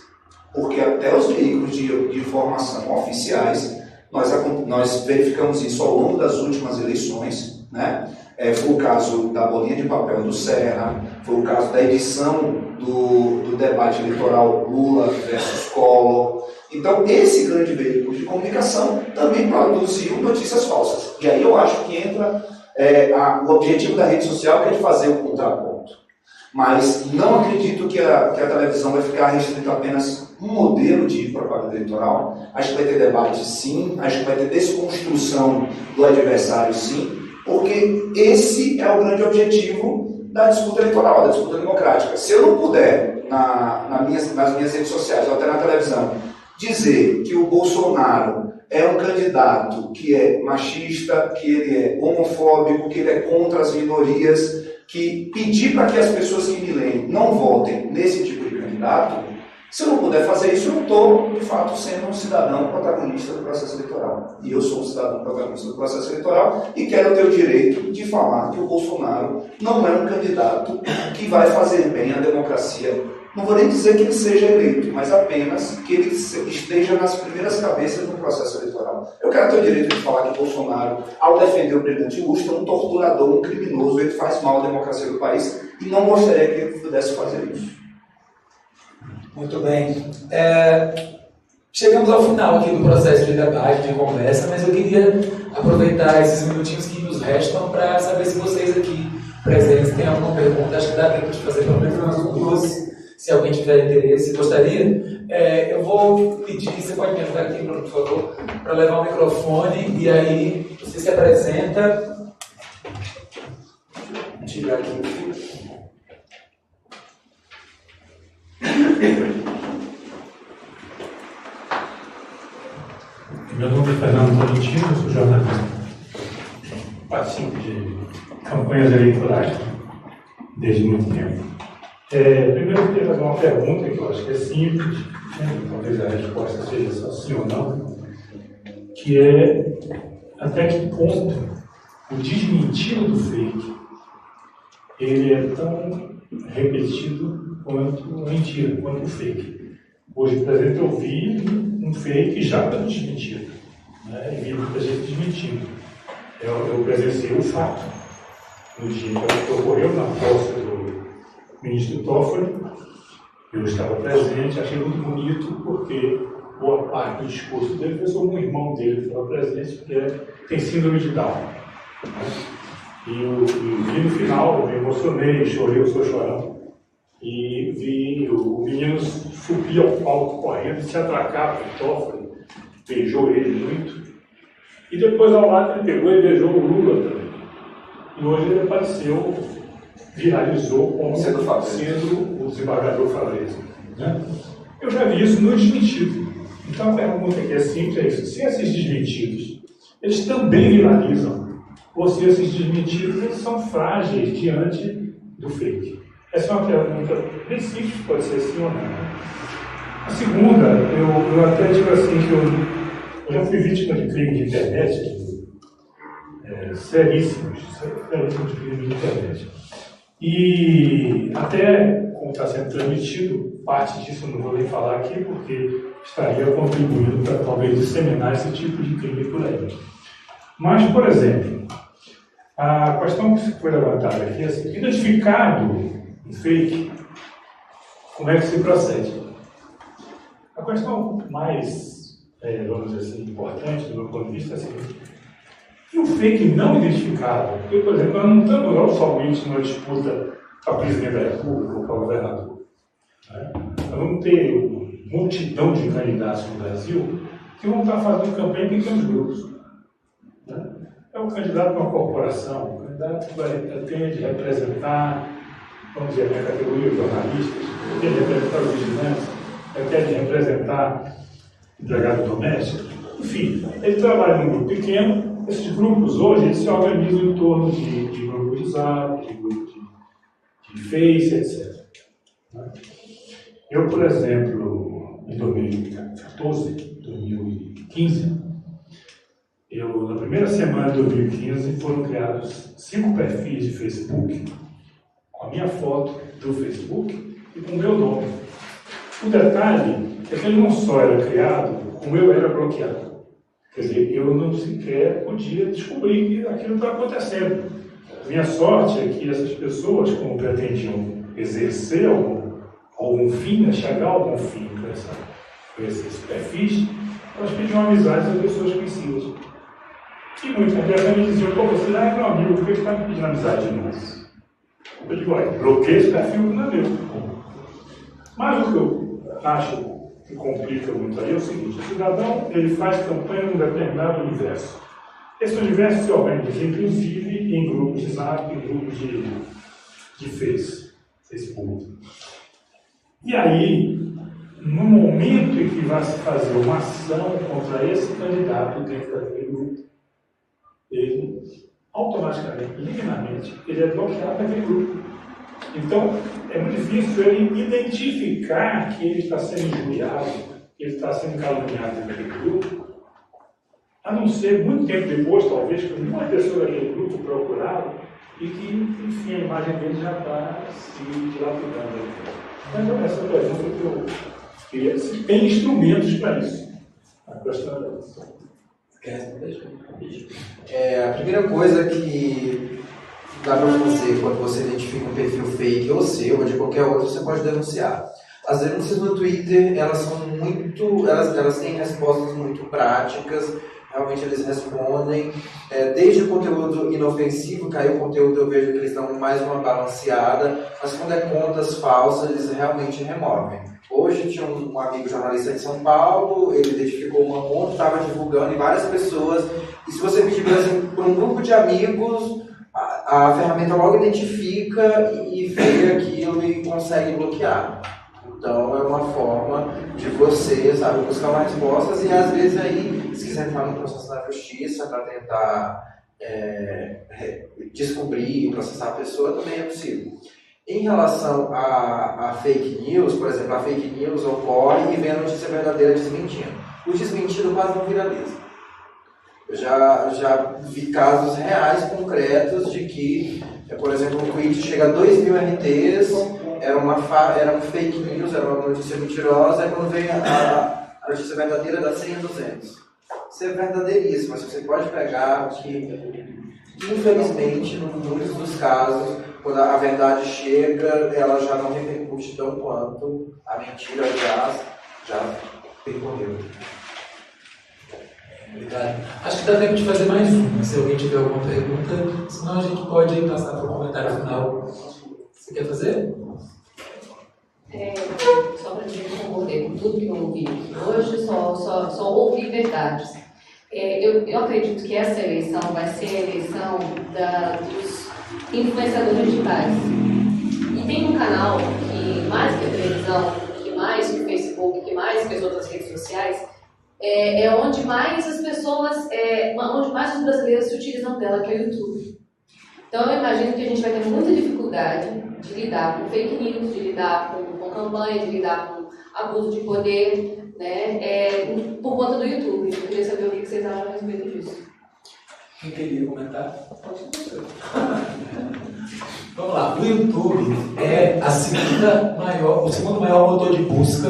Porque até os veículos de informação oficiais, nós verificamos isso ao longo das últimas eleições, né? Foi o caso da bolinha de papel do Serra, foi o caso da edição do debate eleitoral Lula versus Collor. Então, esse grande veículo de comunicação também produziu notícias falsas. E aí eu acho que entra o objetivo da rede social, que é de fazer o contraponto. Mas não acredito que a televisão vai ficar restrita a apenas um modelo de propaganda eleitoral. Acho que vai ter debate, sim. Acho que vai ter desconstrução do adversário, sim. Porque esse é o grande objetivo da disputa eleitoral, da disputa democrática. Se eu não puder, nas minhas redes sociais, ou até na televisão, dizer que o Bolsonaro é um candidato que é machista, que ele é homofóbico, que ele é contra as minorias, que pedir para que as pessoas que me leem não votem nesse tipo de candidato, se eu não puder fazer isso, eu não estou, de fato, sendo um cidadão protagonista do processo eleitoral. E eu sou um cidadão protagonista do processo eleitoral e quero ter o direito de falar que o Bolsonaro não é um candidato que vai fazer bem à democracia. Não vou nem dizer que ele seja eleito, mas apenas que ele esteja nas primeiras cabeças do processo eleitoral. Eu quero ter o direito de falar que o Bolsonaro, ao defender o brilhante Ustra, é um torturador, um criminoso, ele faz mal à democracia do país e não gostaria que ele pudesse fazer isso. Muito bem. Chegamos ao final aqui do processo de debate, de conversa, mas eu queria aproveitar esses minutinhos que nos restam para saber se vocês aqui presentes têm alguma pergunta. Acho que dá tempo de fazer pelo menos umas duas, se alguém tiver interesse. Gostaria? Eu vou pedir, você pode me ajudar aqui, Bruno, por favor, para levar o microfone e aí você se apresenta. Vou tirar aqui o fio. Meu nome é Fernando Tolentino, sou jornalista. Participo de campanhas eleitorais desde muito tempo. Primeiro eu queria fazer uma pergunta que eu acho que é simples, talvez a resposta seja só sim ou não, que é até que ponto o desmentido do fake ele é tão repetido quanto a mentira, quanto o fake. Hoje, por exemplo, eu vi um fake já para desmentido, né? E vi muita gente desmentindo. Eu presenciei o fato. no dia que ocorreu na posse do ministro Toffoli. Eu estava presente, achei muito bonito, porque boa parte do discurso dele foi sobre um irmão dele que estava presente, que tem síndrome de Down. E no final, eu me emocionei, chorei, eu estou chorando. E vi o menino subir ao palco correndo, se atracar com o Toffoli, beijou ele muito. E depois, ao lado, ele pegou e beijou o Lula também. E hoje ele apareceu, viralizou como sendo o desembargador Favreto. Né? Eu já vi isso no desmentido. Então a pergunta que é simples é isso: se esses desmentidos, eles também viralizam, ou se esses desmentidos eles são frágeis diante do fake? Essa é uma pergunta bem simples, pode ser sim ou não. A segunda, eu até digo assim que eu já fui vítima de crime de internet, seríssimos crimes de internet. E até, como está sendo transmitido, parte disso eu não vou nem falar aqui, porque estaria contribuindo para talvez disseminar esse tipo de crime por aí. Mas, por exemplo, a questão que foi levantada aqui é assim: identificado um fake, como é que se procede? A questão mais, vamos dizer assim, importante do meu ponto de vista é a seguinte: e o fake não identificado? Porque, por exemplo, nós não estamos somente numa disputa para presidente da República ou para governador. Né? Nós vamos ter multidão de candidatos no Brasil que vão estar fazendo campanha em pequenos grupos. Né? É um candidato para uma corporação, um candidato que pretende representar, vamos dizer, a categoria de jornalistas, pretende representar os vigilantes, pretende representar empregado doméstico. Enfim, ele trabalha num grupo pequeno. Esses grupos hoje eles se organizam em torno de grupos de Zap, de grupos de Face, etc. Eu, por exemplo, em 2014, 2015, na primeira semana de 2015 foram criados 5 perfis de Facebook com a minha foto do Facebook e com o meu nome. O detalhe é que ele não só era criado, como eu era bloqueado. Quer dizer, eu não sequer podia descobrir que aquilo está acontecendo. Minha sorte é que essas pessoas, como pretendiam exercer algum fim, chegar a algum fim com esses perfis, elas pediam amizade às pessoas conhecidas. E muitas delas me diziam: pô, você já é meu amigo, por que você está me pedindo amizade de nós? Eu digo: olha, bloqueei esse perfil que não é meu. Mas o que eu acho que complica muito aí é o seguinte: o cidadão ele faz campanha num determinado universo. Esse universo se organiza, inclusive, em grupos de Zap, em grupos de Facebook. E aí, no momento em que vai se fazer uma ação contra esse candidato dentro daquele grupo, ele automaticamente, linearmente, ele é bloqueado daquele grupo. Então, é muito difícil ele identificar que ele está sendo injuriado, que ele está sendo caluniado naquele grupo, a não ser muito tempo depois, talvez, que uma pessoa daquele grupo procurá-lo e que, enfim, a imagem dele já está se dilapidando. Então, essa pergunta que eu queria, se tem instrumentos para isso. A questão é essa. A primeira coisa que dá para fazer quando você identifica um perfil fake, ou seu, ou de qualquer outro, você pode denunciar. As denúncias no Twitter, elas têm respostas muito práticas, realmente eles respondem, desde o conteúdo inofensivo, caiu o conteúdo, eu vejo que eles dão mais uma balanceada, mas quando é contas falsas, eles realmente removem. Hoje tinha um amigo jornalista de São Paulo, ele identificou uma conta, estava divulgando em várias pessoas, e se você pedir, por exemplo, por um grupo de amigos, a ferramenta logo identifica e vê aquilo e consegue bloquear. Então é uma forma de você, sabe, buscar mais respostas e às vezes aí, se quiser entrar no processo da justiça para tentar descobrir e processar a pessoa, também é possível. Em relação a fake news, por exemplo, a fake news ocorre e vem a notícia verdadeira desmentindo. O desmentido quase não viraliza. Eu já vi casos reais, concretos, de que, por exemplo, um tweet chega a 2.000 RTs, era um fake news, era uma notícia mentirosa, e quando vem a notícia verdadeira dá 100 a 200. Isso é verdadeiríssimo, mas você pode pegar que infelizmente, muitos dos casos, quando a verdade chega, ela já não repercute tão quanto a mentira já percorreu. Obrigado. Acho que dá tempo de fazer mais uma, se alguém tiver alguma pergunta, senão a gente pode passar para o comentário final. Você quer fazer? Só para dizer que eu concordei com tudo que eu ouvi hoje, só ouvi verdades. Eu acredito que essa eleição vai ser a eleição dos influenciadores digitais. E tem um canal que, mais que a televisão, que mais que o Facebook, que mais que as outras redes sociais, é onde mais as pessoas, onde mais os brasileiros se utilizam dela, que é o YouTube. Então eu imagino que a gente vai ter muita dificuldade de lidar com fake news, de lidar com campanha, de lidar com abuso de poder, né, por conta do YouTube. Eu queria saber o que vocês acham a respeito disso. Quem queria comentar? Vamos lá. O YouTube é o segundo maior motor de busca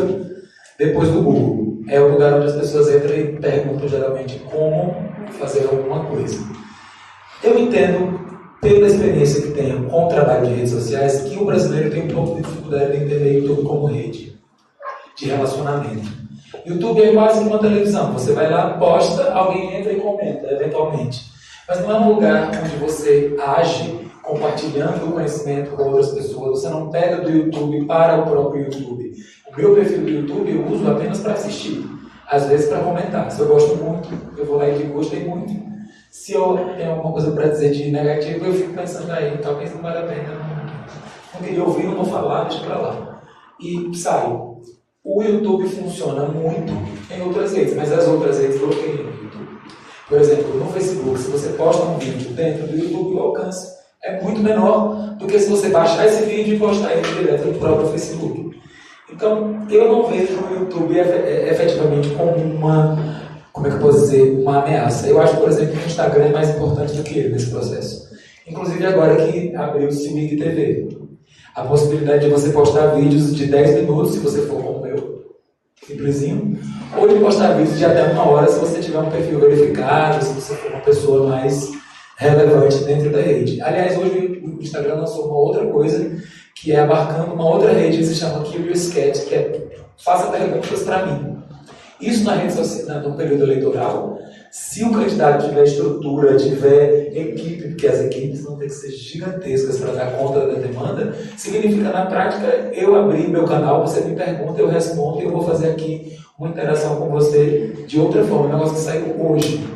depois do Google. É o lugar onde as pessoas entram e perguntam geralmente como fazer alguma coisa. Eu entendo, pela experiência que tenho com o trabalho de redes sociais, que o brasileiro tem um pouco de dificuldade de entender o YouTube como rede de relacionamento. YouTube é quase uma televisão. Você vai lá, posta, alguém entra e comenta, eventualmente. Mas não é um lugar onde você age compartilhando o conhecimento com outras pessoas. Você não pega do YouTube para o próprio YouTube. O meu perfil do YouTube eu uso apenas para assistir. Às vezes para comentar. Se eu gosto muito, eu vou lá e digo, gostei muito. Se eu tenho alguma coisa para dizer de negativo, eu fico pensando aí, talvez não vale a pena. Não queria ouvir, não vou falar, deixa para lá. E saio. O YouTube funciona muito em outras redes, mas as outras redes bloqueiam o YouTube. Por exemplo, no Facebook, se você posta um vídeo dentro do YouTube, o alcance é muito menor do que se você baixar esse vídeo e postar ele direto no próprio Facebook. Então, eu não vejo o YouTube efetivamente como como é que eu posso dizer, uma ameaça. Eu acho, por exemplo, que o Instagram é mais importante do que ele nesse processo. Inclusive agora que abriu-se o IGTV. A possibilidade de você postar vídeos de 10 minutos, se você for como eu, simplesinho, ou de postar vídeos de até 1 hora, se você tiver um perfil verificado, se você for uma pessoa mais relevante dentro da rede. Aliás, hoje o Instagram lançou uma outra coisa, que é abarcando uma outra rede que se chama Curious Cat, que é faça perguntas para mim. Isso na rede social, no período eleitoral, se o candidato tiver estrutura, tiver equipe, porque as equipes vão ter que ser gigantescas para dar conta da demanda, significa, na prática, eu abrir meu canal, você me pergunta, eu respondo e eu vou fazer aqui uma interação com você de outra forma, um negócio que saiu hoje.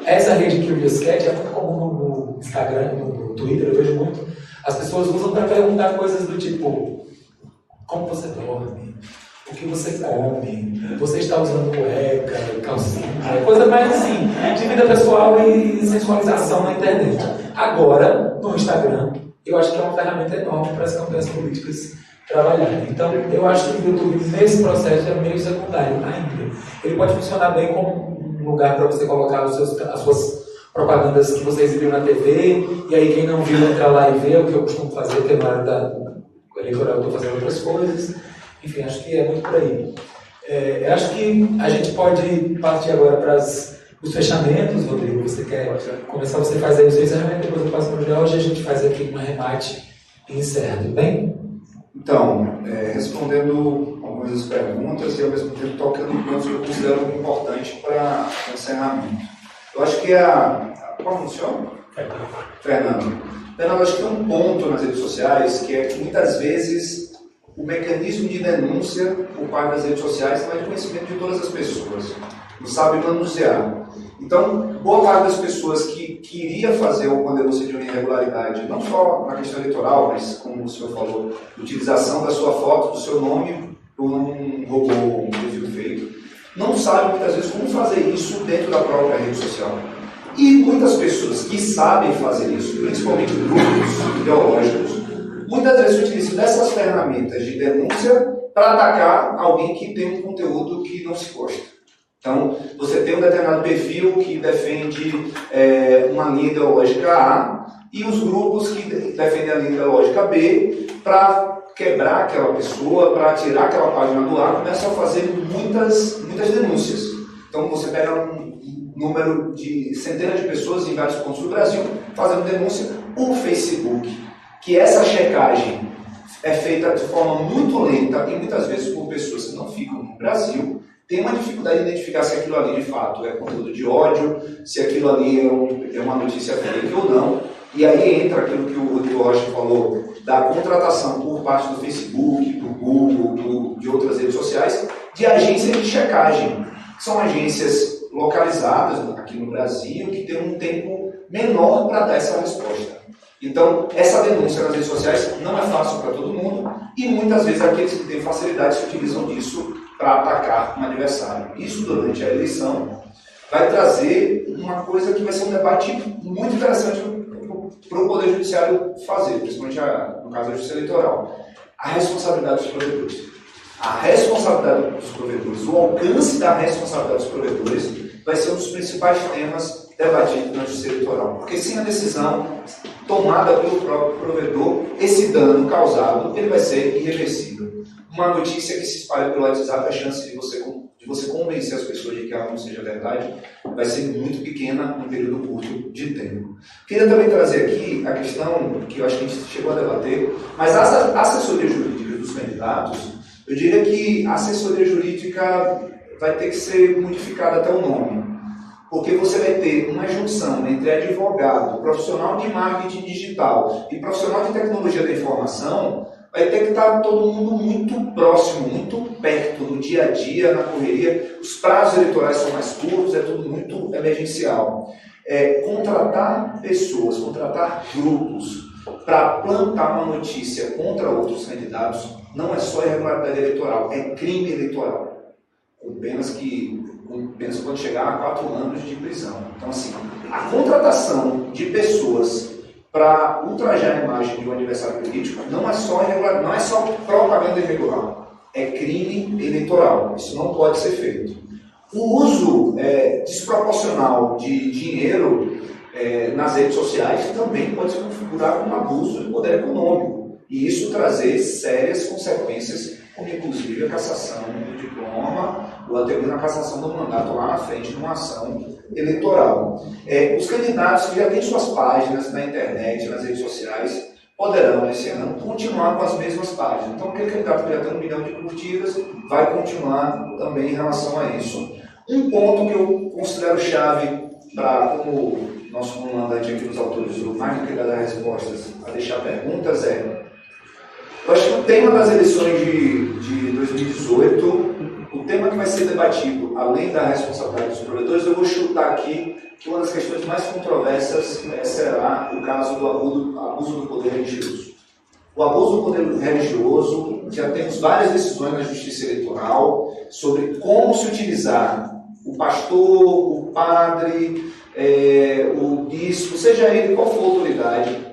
Essa rede Curious Cat é muito comum no Instagram, no Twitter, eu vejo muito. As pessoas usam para perguntar coisas do tipo, como você dorme? O que você come? Você está usando cueca, calcinha? Coisa mais assim, de vida pessoal e sensualização na internet. Agora, no Instagram, eu acho que é uma ferramenta enorme para as campanhas políticas trabalharem. Então, eu acho que o YouTube, nesse processo, é meio secundário ainda. Ele pode funcionar bem como um lugar para você colocar as suas propagandas que você exibiu na TV, e aí quem não viu entrar lá e ver, o que eu costumo fazer, porque na hora da eleitoral eu estou fazendo outras coisas. Enfim, acho que é muito por aí. Eu acho que a gente pode partir agora para os fechamentos, Rodrigo. Você quer começar? Você faz aí o seu encerramento, depois eu passo para o Jorge e a gente faz aqui um remate e encerra, tudo bem? Então, respondendo algumas das perguntas e ao mesmo tempo tocando em pontos que eu considero importantes para o encerramento. Eu acho que qual funciona? Fernando, acho que tem um ponto nas redes sociais que é que muitas vezes o mecanismo de denúncia por parte das redes sociais não é de conhecimento de todas as pessoas, não sabe manusear. Então, boa parte das pessoas que queria fazer uma denúncia de uma irregularidade, não só na questão eleitoral, mas como o senhor falou, utilização da sua foto, do seu nome por um robô, um perfil feito, não sabe muitas vezes como fazer isso dentro da própria rede social. E muitas pessoas que sabem fazer isso, principalmente grupos ideológicos, muitas vezes utilizam dessas ferramentas de denúncia para atacar alguém que tem um conteúdo que não se gosta. Então, você tem um determinado perfil que defende uma linha ideológica A e os grupos que defendem a linha ideológica B para quebrar aquela pessoa, para tirar aquela página do ar, começam a fazer muitas denúncias. Então, você pega um número de centenas de pessoas em vários pontos do Brasil fazendo denúncia. O Facebook, que essa checagem é feita de forma muito lenta e muitas vezes por pessoas que não ficam no Brasil, tem uma dificuldade de identificar se aquilo ali de fato é conteúdo de ódio, se aquilo ali é uma notícia fake ou não. E aí entra aquilo que o Rodrigo Rocha falou, da contratação por parte do Facebook, do Google, de outras redes sociais, de agências de checagem. São agências localizadas aqui no Brasil que têm um tempo menor para dar essa resposta. Então, essa denúncia nas redes sociais não é fácil para todo mundo e muitas vezes aqueles que têm facilidade se utilizam disso para atacar um adversário. Isso durante a eleição vai trazer uma coisa que vai ser um debate muito interessante para o Poder Judiciário fazer, principalmente no caso da Justiça Eleitoral. A responsabilidade dos provedores. A responsabilidade dos provedores, o alcance da responsabilidade dos provedores vai ser um dos principais temas debatidos na Justiça Eleitoral. Porque sem a decisão tomada pelo próprio provedor, esse dano causado ele vai ser irreversível. Uma notícia que se espalha pelo WhatsApp, a chance de você convencer as pessoas de que ela não seja verdade vai ser muito pequena num período curto de tempo. Queria também trazer aqui a questão que eu acho que a gente chegou a debater, mas a assessoria jurídica dos candidatos, eu diria que a assessoria jurídica vai ter que ser modificada até o nome. Porque você vai ter uma junção entre advogado, profissional de marketing digital e profissional de tecnologia da informação, vai ter que estar todo mundo muito próximo, muito perto, no dia a dia, na correria. Os prazos eleitorais são mais curtos, é tudo muito emergencial. Contratar pessoas, contratar grupos para plantar uma notícia contra outros candidatos não é só irregularidade eleitoral, é crime eleitoral. Com penas quando chegar a 4 anos de prisão. Então, assim, a contratação de pessoas para ultrajar a imagem de um adversário político não é só irregular, não é só propaganda irregular, é crime eleitoral. Isso não pode ser feito. O uso desproporcional de dinheiro nas redes sociais também pode se configurar como abuso de poder econômico e isso trazer sérias consequências, como inclusive a cassação do diploma ou até mesmo a cassação do mandato lá na frente numa ação eleitoral. Os candidatos que já têm suas páginas na internet, nas redes sociais, poderão, esse ano, continuar com as mesmas páginas. Então, aquele candidato que já tem 1 milhão de curtidas vai continuar também em relação a isso. Um ponto que eu considero chave para, como nosso comandante aqui nos autorizou, mais do que dar respostas, a deixar perguntas, eu acho que o tema das eleições de 2018, o tema que vai ser debatido, além da responsabilidade dos provedores, eu vou chutar aqui que uma das questões mais controversas será o caso do abuso do poder religioso. O abuso do poder religioso, já temos várias decisões na Justiça Eleitoral sobre como se utilizar o pastor, o padre, o bispo, seja ele qual for a autoridade,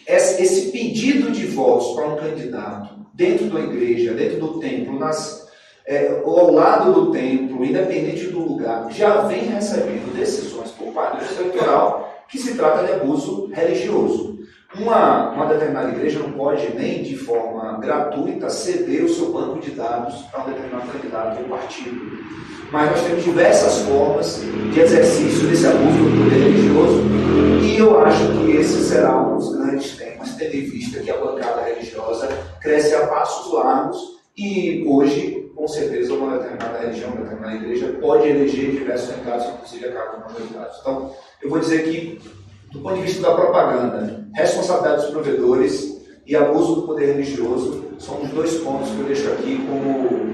esse pedido de votos para um candidato dentro da igreja, dentro do templo, ou ao lado do templo, independente do lugar, já vem recebendo decisões por parte do eleitoral que se trata de abuso religioso. Uma determinada igreja não pode nem de forma gratuita ceder o seu banco de dados para um determinado candidato ou partido. Mas nós temos diversas formas de exercício desse abuso do poder religioso e eu acho que esse será um dos grandes temas, tendo em vista que a bancada religiosa cresce a passos largos e hoje, com certeza, uma determinada religião, uma determinada igreja pode eleger diversos candidatos, inclusive a cargos majoritários. Então, eu vou dizer que, do ponto de vista da propaganda, responsabilidade dos provedores e abuso do poder religioso são os 2 pontos que eu deixo aqui como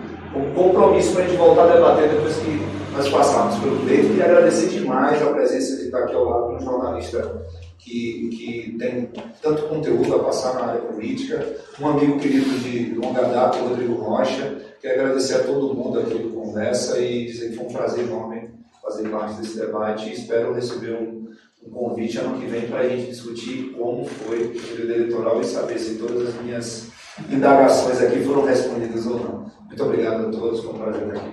compromisso para a gente voltar a debater depois que nós passarmos pelo pleito. E agradecer demais a presença que está aqui ao lado de um jornalista que tem tanto conteúdo a passar na área política, um amigo querido de longa data, o Rodrigo Rocha. Quero agradecer a todo mundo aqui do Conversa e dizer que foi um prazer enorme fazer parte desse debate e espero receber um convite ano que vem para a gente discutir como foi o período eleitoral e saber se todas as minhas indagações aqui foram respondidas ou não. Muito obrigado a todos, foi um prazer estar aqui.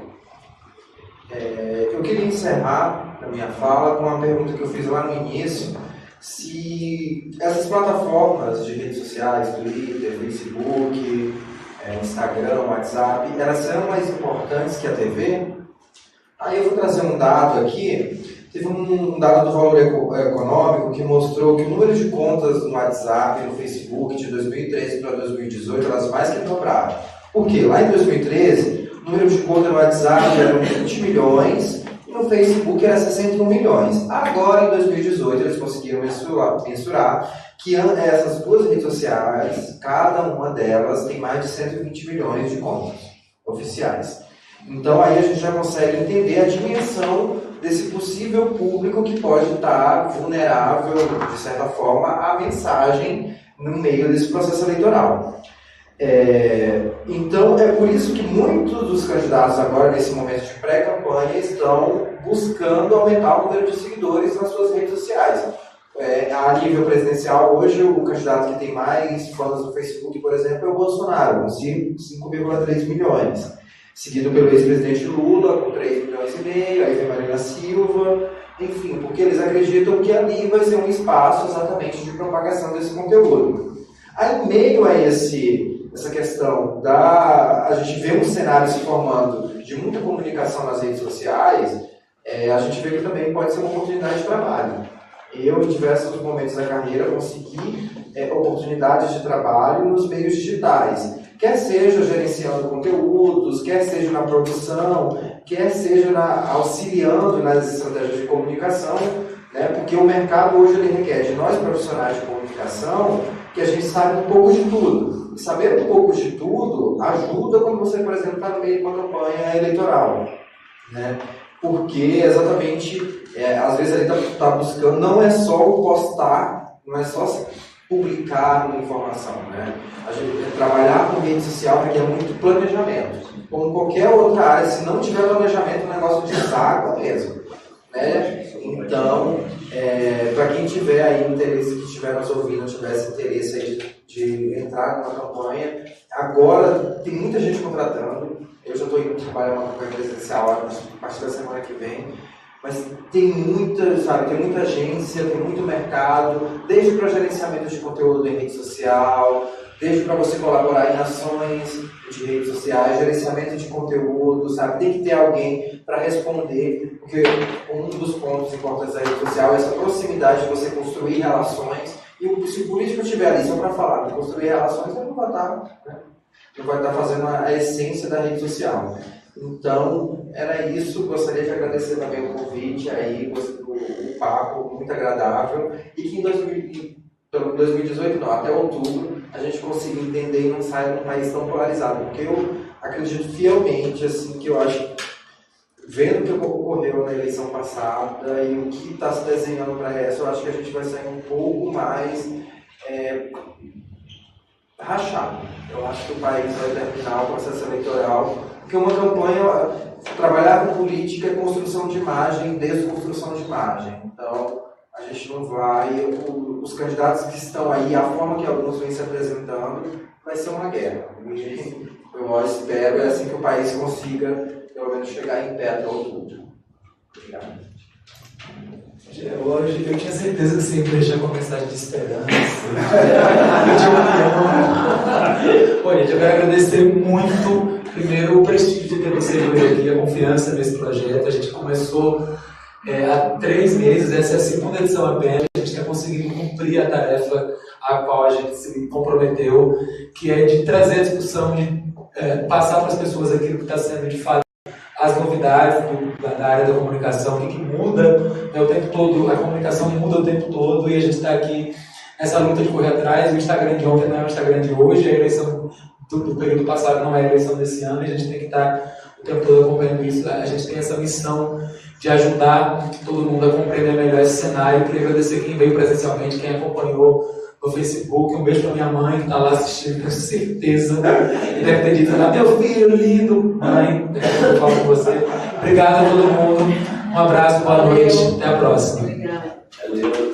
Eu queria encerrar a minha fala com uma pergunta que eu fiz lá no início, se essas plataformas de redes sociais, Twitter, Facebook, Instagram, WhatsApp, elas são mais importantes que a TV? Aí eu vou trazer um dado aqui Teve um dado do Valor Econômico que mostrou que o número de contas no WhatsApp e no Facebook de 2013 para 2018, elas mais que dobraram. Por quê? Lá em 2013, o número de contas no WhatsApp eram 20 milhões e no Facebook era 61 milhões. Agora, em 2018, eles conseguiram mensurar que essas duas redes sociais, cada uma delas tem mais de 120 milhões de contas oficiais. Então, aí a gente já consegue entender a dimensão desse possível público que pode estar vulnerável, de certa forma, à mensagem no meio desse processo eleitoral. Então, é por isso que muitos dos candidatos agora, nesse momento de pré-campanha, estão buscando aumentar o número de seguidores nas suas redes sociais. A nível presidencial, hoje, o candidato que tem mais fãs no Facebook, por exemplo, é o Bolsonaro, com 5,3 milhões. Seguido pelo ex-presidente Lula, com 3 milhões e meio, aí vem Marina Silva, enfim, porque eles acreditam que ali vai ser um espaço exatamente de propagação desse conteúdo. Aí, em meio a essa questão a gente vê um cenário se formando de muita comunicação nas redes sociais, a gente vê que também pode ser uma oportunidade de trabalho. Eu, em diversos momentos da carreira, consegui oportunidades de trabalho nos meios digitais. Quer seja gerenciando conteúdos, quer seja na produção, quer seja auxiliando nas estratégias de comunicação, né? Porque o mercado hoje ele requer de nós profissionais de comunicação que a gente saiba um pouco de tudo. E saber um pouco de tudo ajuda quando você, por exemplo, está no meio de uma campanha eleitoral, né? Porque exatamente, às vezes ele está buscando, não é só o postar, não é só publicar uma informação, né? A gente trabalhar com rede social requer muito planejamento. Como qualquer outra área, se não tiver planejamento, o negócio deságua mesmo, né? Então, para quem tiver aí interesse, que estiver nos ouvindo, tivesse interesse aí de entrar numa campanha, agora tem muita gente contratando. Eu já estou indo trabalhar uma campanha presidencial a partir da semana que vem. Mas tem muita agência, tem muito mercado, desde para gerenciamento de conteúdo em rede social, desde para você colaborar em ações de redes sociais, gerenciamento de conteúdo, sabe? Tem que ter alguém para responder, porque um dos pontos importantes da rede social é essa proximidade de você construir relações, e se o político estiver ali só para falar de construir relações, ele não vai estar fazendo a essência da rede social. Então, era isso. Gostaria de agradecer também o convite aí, o papo muito agradável, e que em 2018, não, até outubro, a gente consiga entender e não saia num país tão polarizado, porque eu acredito fielmente, assim, que eu acho, vendo o que ocorreu na eleição passada e o que está se desenhando para essa, eu acho que a gente vai sair um pouco mais rachado. Eu acho que o país vai terminar o processo eleitoral, porque uma campanha, trabalhar com política é construção de imagem, desconstrução de imagem. Então, a gente não vai, os candidatos que estão aí, a forma que alguns vêm se apresentando, vai ser uma guerra. E eu espero, é assim que o país consiga, pelo menos, chegar em pé até outubro. Obrigado. Hoje eu tinha certeza que você ia fechar com uma mensagem de esperança, de união. Bom, gente, eu quero agradecer muito, primeiro, o prestígio de ter você hoje aqui, a confiança nesse projeto. A gente começou há 3 meses, essa é a segunda edição apenas. A gente está conseguindo cumprir a tarefa a qual a gente se comprometeu, que é de trazer a discussão, de passar para as pessoas aquilo que está sendo de fato as novidades da área da comunicação, o que muda o tempo todo, a comunicação muda o tempo todo, e a gente está aqui nessa luta de correr atrás. O Instagram de ontem não é o Instagram de hoje, a eleição do período passado não é a eleição desse ano, e a gente tem que estar o tempo todo acompanhando isso. A gente tem essa missão de ajudar todo mundo a compreender melhor esse cenário. Eu queria agradecer quem veio presencialmente, quem acompanhou no Facebook. Um beijo para minha mãe, que está lá assistindo, com certeza. E deve ter dito lá: meu filho lindo, mãe, eu falo com você. Obrigado a todo mundo. Um abraço, boa noite, até a próxima. Obrigada. Valeu.